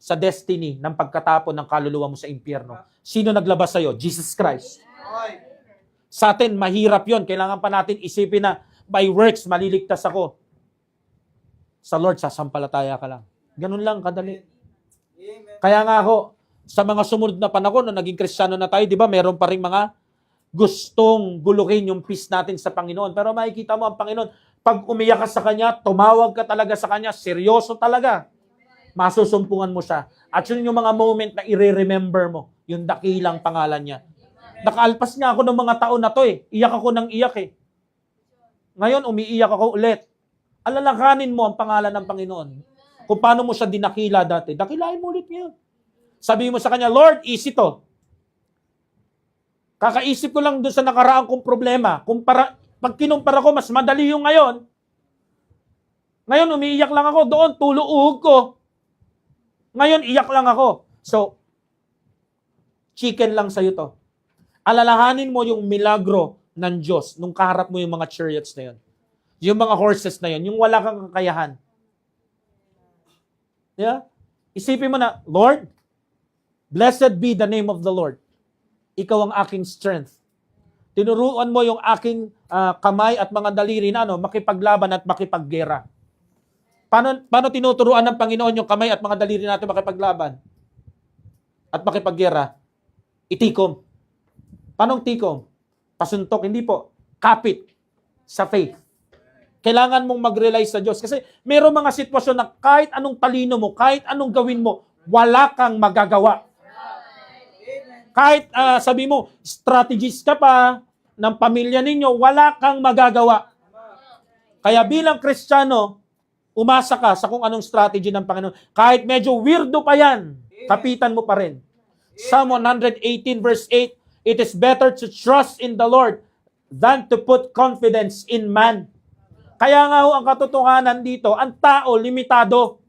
sa destiny ng pagkatapon ng kaluluwa mo sa impyerno. Sino naglabas sa'yo? Jesus Christ. Sa atin, mahirap yon. Kailangan pa natin isipin na by works, maliligtas ako. Sa Lord, sasampalataya ka lang. Ganun lang, kadali. Kaya nga ako, sa mga sumunod na panahon, nung naging Kristiyano na tayo, di ba, meron pa rin mga gustong guluhin yung peace natin sa Panginoon. Pero makikita mo ang Panginoon, pag umiyak ka sa Kanya, tumawag ka talaga sa Kanya, seryoso talaga. Masusumpungan mo siya. At yun yung mga moment na i-remember mo, yung dakilang pangalan niya. Nakaalpas nga ako ng mga taon na to eh. Iyak ako ng iyak eh. Ngayon, umiiyak ako ulit. Alalakanin mo ang pangalan ng Panginoon. Kung paano mo siya dinakila dati, dakilain mo ulit ngayon. Sabi mo sa Kanya, Lord, easy to. Kakaisip ko lang doon sa nakaraang kong problema. Pag kinumpara ko, mas madali yung ngayon. Ngayon, umiiyak lang ako. Doon, tuluuhog ko. Ngayon, iyak lang ako. So, chicken lang sa'yo to. Alalahanin mo yung milagro ng Diyos nung kaharap mo yung mga chariots na yun. Yung mga horses na yun, yung wala kang kakayahan. Yeah? Isipin mo na, Lord, blessed be the name of the Lord. Ikaw ang aking strength. Tinuruan mo yung aking kamay at mga daliri na makipaglaban at makipaggera. Paano tinuturuan ng Panginoon yung kamay at mga daliri natin makipaglaban? At makipaggera? Itikom. Paano tikom? Pasuntok, hindi po. Kapit sa faith. Kailangan mong mag-rely sa Diyos. Kasi mayroong mga sitwasyon na kahit anong talino mo, kahit anong gawin mo, wala kang magagawa. Kahit sabi mo, strategist ka pa ng pamilya ninyo, wala kang magagawa. Kaya bilang Kristiyano, umasa ka sa kung anong strategy ng Panginoon. Kahit medyo weirdo pa yan, kapitan mo pa rin. Psalm 118 verse 8, it is better to trust in the Lord than to put confidence in man. Kaya nga ho, ang katotohanan dito, ang tao limitado.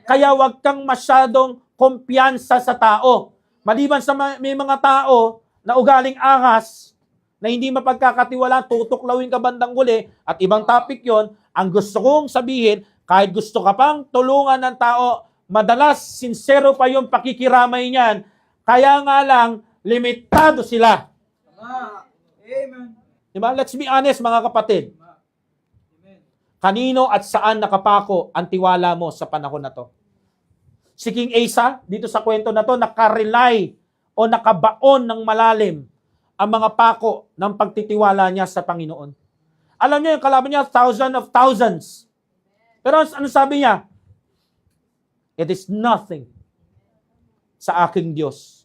Kaya wag kang masyadong kumpiyansa sa tao. Maliban sa may mga tao na ugaling ahas, na hindi mapagkakatiwala, tutuklawin ka bandang huli, at ibang topic yon. Ang gusto kong sabihin, kahit gusto ka pang tulungan ng tao, madalas sincero pa yung pakikiramay niyan, kaya nga lang, limitado sila. Amen. Diba? Let's be honest mga kapatid. Amen. Kanino at saan nakapako ang tiwala mo sa panahon na to? Si King Asa, dito sa kwento na to, nakarely o nakabaon ng malalim ang mga pako ng pagtitiwala niya sa Panginoon. Alam niyo, yung kalaban niya, thousands of thousands. Pero ano sabi niya? It is nothing sa aking Diyos.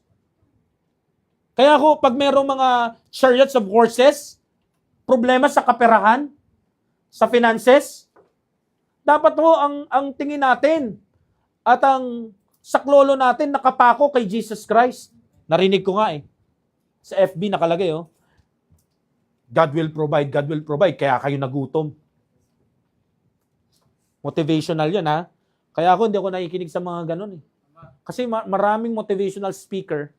Kaya ako, pag mayroong mga chariots of horses, problema sa kaperahan, sa finances, dapat ho ang tingin natin at ang saklolo natin nakapako kay Jesus Christ. Narinig ko nga sa FB nakalagay God will provide, kaya kayo nagutom. Motivational yan Kaya hindi ako nakikinig sa mga ganun Kasi maraming motivational speaker,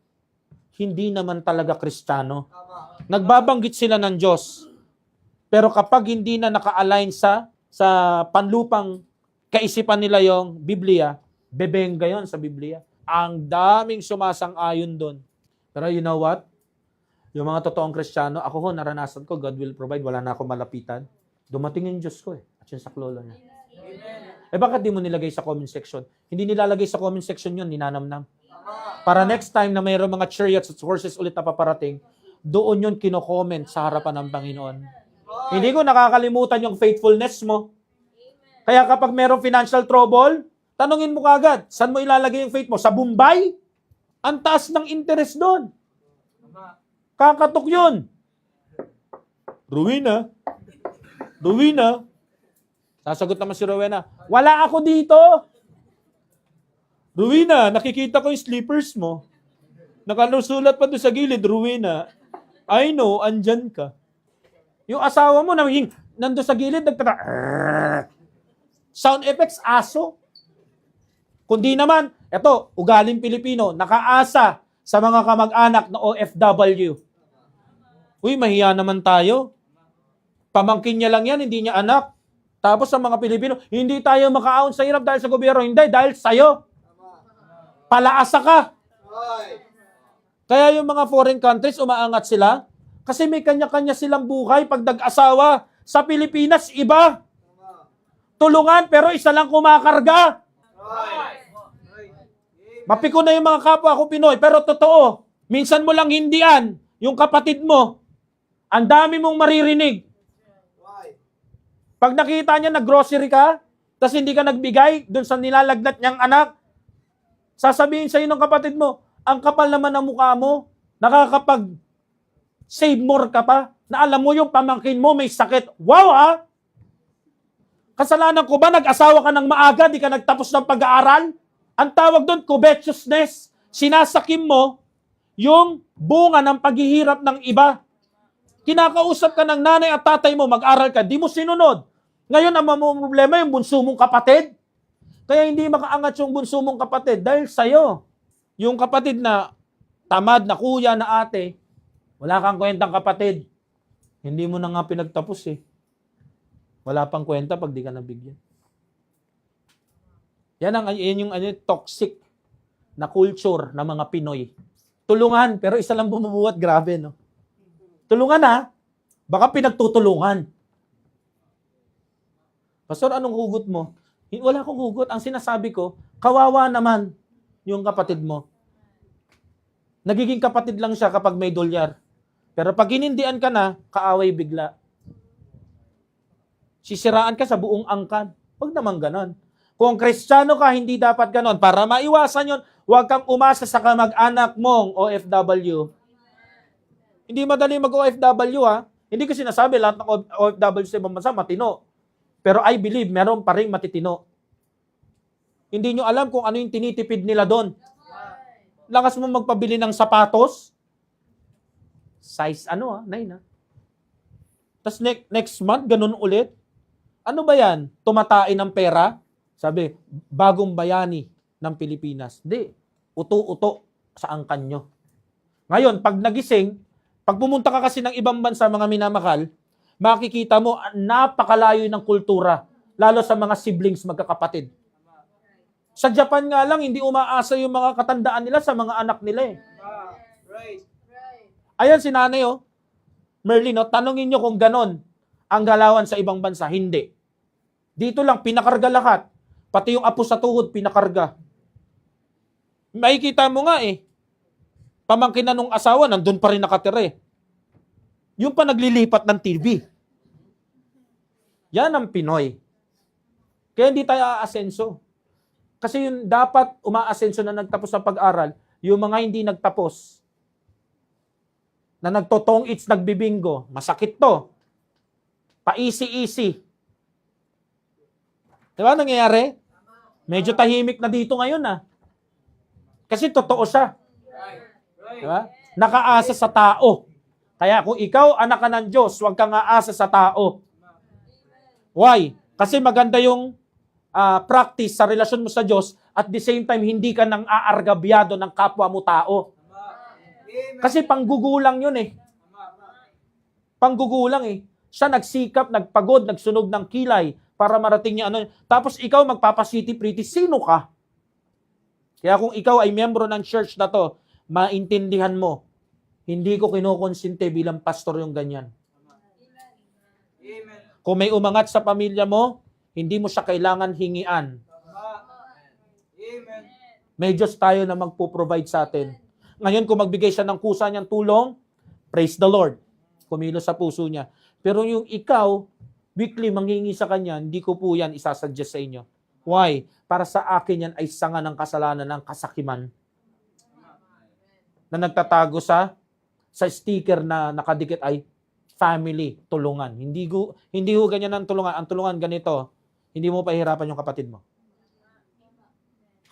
hindi naman talaga Kristiyano. Nagbabanggit sila ng Diyos. Pero kapag hindi na naka-align sa panlupang kaisipan nila yung Biblia, bebengga yon sa Biblia. Ang daming sumasang-ayon doon. Pero you know what? Yung mga totoong Kristiyano, ako naranasan ko, God will provide, wala na ako malapitan. Dumating yung Diyos ko at yung saklolo niya. Bakit di mo nilagay sa comment section? Hindi nilalagay sa comment section yun, ninanamnam. Para next time na mayroong mga chariots at horses ulit na paparating, doon yun kino-comment sa harapan ng Panginoon. Hindi ko nakakalimutan yung faithfulness mo. Kaya kapag mayroong financial trouble, tanungin mo kagad, saan mo ilalagay yung faith mo? Sa Bombay? Ang taas ng interest doon. Kakatok yun. Rowena. Sasagot naman si Rowena, wala ako dito. Rowena, nakikita ko yung slippers mo. Nakalusulat pa doon sa gilid, Rowena. I know, andyan ka. Yung asawa mo, nandun sa gilid, sound effects, aso. Kundi naman, eto, ugaling Pilipino, nakaasa sa mga kamag-anak na OFW. Uy, mahiya naman tayo. Pamangkin niya lang yan, hindi niya anak. Tapos sa mga Pilipino, hindi tayo makaahon sa hirap dahil sa gobyerno. Hindi, dahil sa'yo. Palaasa ka. Kaya yung mga foreign countries, umaangat sila. Kasi may kanya-kanya silang buhay pag nag-asawa. Sa Pilipinas, iba. Tulungan, pero isa lang kumakarga. Mapiko na yung mga kapwa ko Pinoy, pero totoo. Minsan mo lang hindian yung kapatid mo. Ang dami mong maririnig. Pag nakita niya nag-grocery ka, tapos hindi ka nagbigay dun sa nilalagnat niyang anak, sasabihin sa'yo ng kapatid mo, ang kapal naman ng mukha mo, nakakapag-save more ka pa, na alam mo yung pamangkin mo may sakit. Wow Kasalanan ko ba nag-asawa ka ng maaga, di ka nagtapos ng pag-aaral? Ang tawag doon, covetousness. Sinasakim mo yung bunga ng paghihirap ng iba. Kinakausap ka ng nanay at tatay mo, mag-aral ka, di mo sinunod. Ngayon, ang problema yung bunso mong kapatid. Kaya hindi makaangat yung bunso mong kapatid dahil sa'yo. Yung kapatid na tamad na kuya na ate, wala kang kwentang kapatid. Hindi mo na nga pinagtapos Wala pang kwenta pag di ka nabigyan. Yan yung toxic na culture ng mga Pinoy. Tulungan, pero isa lang bumubuhat, grabe, no? Tulungan baka pinagtutulungan. Pastor, anong hugot mo? Wala akong hugot. Ang sinasabi ko, kawawa naman yung kapatid mo. Nagiging kapatid lang siya kapag may dolyar. Pero pag hinindian ka na, kaaway bigla. Sisiraan ka sa buong angkan. Huwag naman ganon. Kung Kristiyano ka, hindi dapat ganon. Para maiwasan yon, huwag kang umasa sa kamag-anak mong OFW. Hindi madali mag-OFW Hindi ko sinasabi lahat ng OFW sa ibang bansa matino. Pero I believe meron pa rin matitino. Hindi nyo alam kung ano yung tinitipid nila doon. Lakas mo magpabili ng sapatos, Size 9 Tapos next month, ganun ulit. Ano ba yan? Tumatain ng pera? Sabi, bagong bayani ng Pilipinas. Di, uto-uto sa angkan nyo. Ngayon, pag nagising, pag pumunta ka kasi ng ibang bansa, mga minamakal, makikita mo, napakalayo ng kultura, lalo sa mga siblings, magkakapatid. Sa Japan nga lang, hindi umaasa yung mga katandaan nila sa mga anak nila eh. Right. Ayan si nanay Merlin, tanungin nyo kung ganon ang galawan sa ibang bansa. Hindi. Dito lang, pinakarga lahat. Pati yung apo sa tuhod, pinakarga. Makikita mo nga pamangkin na nung asawa, nandun pa rin nakatira Yung pa naglilipat ng TV. Yan ang Pinoy. Kaya hindi tayo aasenso. Kasi yung dapat umaasenso na nagtapos sa pag-aral, yung mga hindi nagtapos, na nagtotong its, nagbibingo, masakit to. Pa-easy-easy. Diba nangyayari? Medyo tahimik na dito ngayon Kasi totoo siya. Diba? Nakaasa sa tao. Kaya kung ikaw anak ka ng Diyos, huwag kang aasa sa tao. Why? Kasi maganda yung practice sa relasyon mo sa Diyos at the same time hindi ka nang aargabyado ng kapwa mo tao. Kasi panggugulang yun Panggugulang Siya nagsikap, nagpagod, nagsunog ng kilay para marating niya Tapos ikaw magpapasiti pretty, sino ka? Kaya kung ikaw ay miyembro ng church na to, maintindihan mo, hindi ko kinukonsinte bilang pastor yung ganyan. Amen. Kung may umangat sa pamilya mo, hindi mo siya kailangan hingian. Amen. May Diyos tayo na magpo-provide sa atin. Ngayon, kung magbigay siya ng kusa niyang tulong, praise the Lord. Kumilos sa puso niya. Pero yung ikaw, weekly manghingi sa kanya, hindi ko po yan isasuggest sa inyo. Why? Para sa akin yan ay sanga ng kasalanan ng kasakiman. Na nagtatago sa sticker na nakadikit ay family, tulungan. Hindi ho ganyan ang tulungan. Ang tulungan ganito, hindi mo pahirapan yung kapatid mo.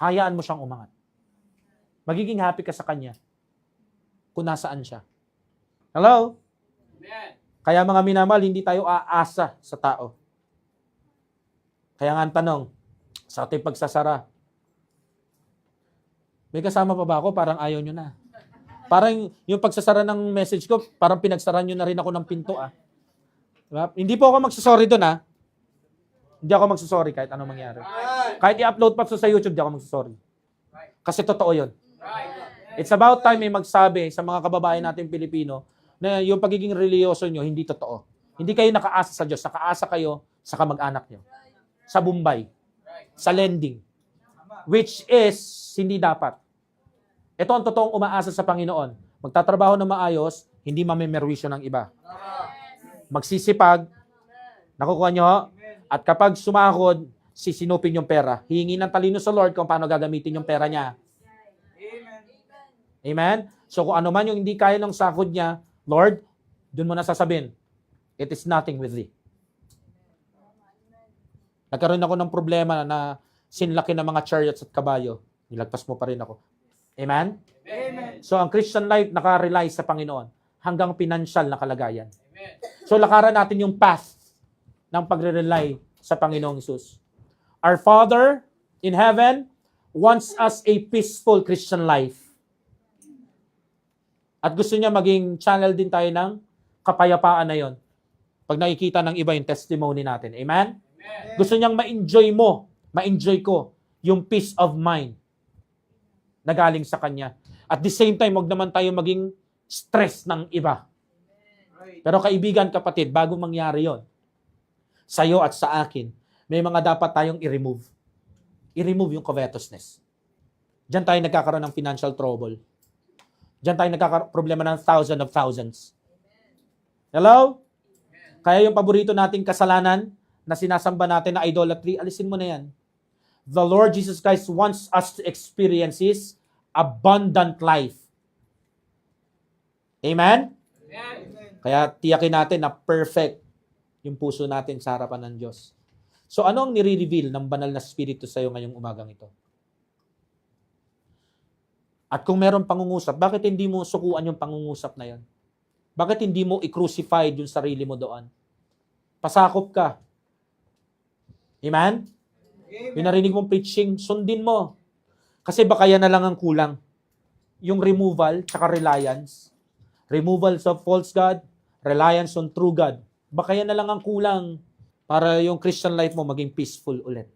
Hayaan mo siyang umangat. Magiging happy ka sa kanya kung nasaan siya. Hello? Amen. Kaya mga minamahal, hindi tayo aasa sa tao. Kaya nga ang tanong, sa ating pagsasara, may kasama pa ba ako? Parang ayaw nyo na. Parang yung pagsasara ng message ko, parang pinagsara nyo na rin ako ng pinto Diba? Hindi po ako magsasorry doon Hindi ako magsasorry kahit anong mangyari. Kahit i-upload pa sa YouTube, hindi ako magsasorry. Kasi totoo yun. It's about time may magsabi sa mga kababayan natin Pilipino na yung pagiging religyoso nyo, hindi totoo. Hindi kayo nakaasa sa Diyos. Nakaasa kayo sa kamag-anak nyo. Sa Bombay. Sa lending. Which is, hindi dapat. Ito ang totoong umaasa sa Panginoon. Magtatrabaho na maayos, hindi mamemerwisyo ng iba. Magsisipag, nakukuha nyo, at kapag sumahod, sisinupin yung pera. Hihingi ng talino sa Lord kung paano gagamitin yung pera niya. Amen. Amen? So kung ano man yung hindi kaya ng sahod niya, Lord, dun mo na sasabihin, it is nothing with thee. Nagkaroon ako ng problema na sinlaki ng mga chariots at kabayo. Nilagpas mo pa rin ako. Amen? Amen. So ang Christian life nakarely sa Panginoon hanggang financial na kalagayan. So lakaran natin yung path ng pagre-rely sa Panginoong Hesus. Our Father in heaven wants us a peaceful Christian life. At gusto niya maging channel din tayo ng kapayapaan na yon. Pag nakikita ng iba yung testimony natin. Amen? Gusto niyang ma-enjoy ko yung peace of mind na galing sa Kanya. At the same time, wag naman tayo maging stress ng iba. Pero kaibigan, kapatid, bago mangyari yon, sa'yo at sa akin, may mga dapat tayong i-remove. I-remove yung covetousness. Diyan tayo nagkakaroon ng financial trouble. Diyan tayo problema ng thousands. Hello? Kaya yung paborito nating kasalanan na sinasamba natin na idolatry, alisin mo na yan. The Lord Jesus Christ wants us to experience His abundant life. Amen? Amen. Kaya tiyakin natin na perfect yung puso natin sa harapan ng Diyos. So ano ang nire-reveal ng banal na Espiritu sa iyo ngayong umagang ito? At kung meron pangungusap, bakit hindi mo sukuan yung pangungusap na yon? Bakit hindi mo i-crucify yung sarili mo doon? Pasakop ka. Amen? Amen. Yung narinig mong preaching, sundin mo. Kasi baka yan na lang ang kulang. Yung removal, tsaka reliance. Removal sa false God, reliance on true God. Baka yan na lang ang kulang para yung Christian life mo maging peaceful ulit.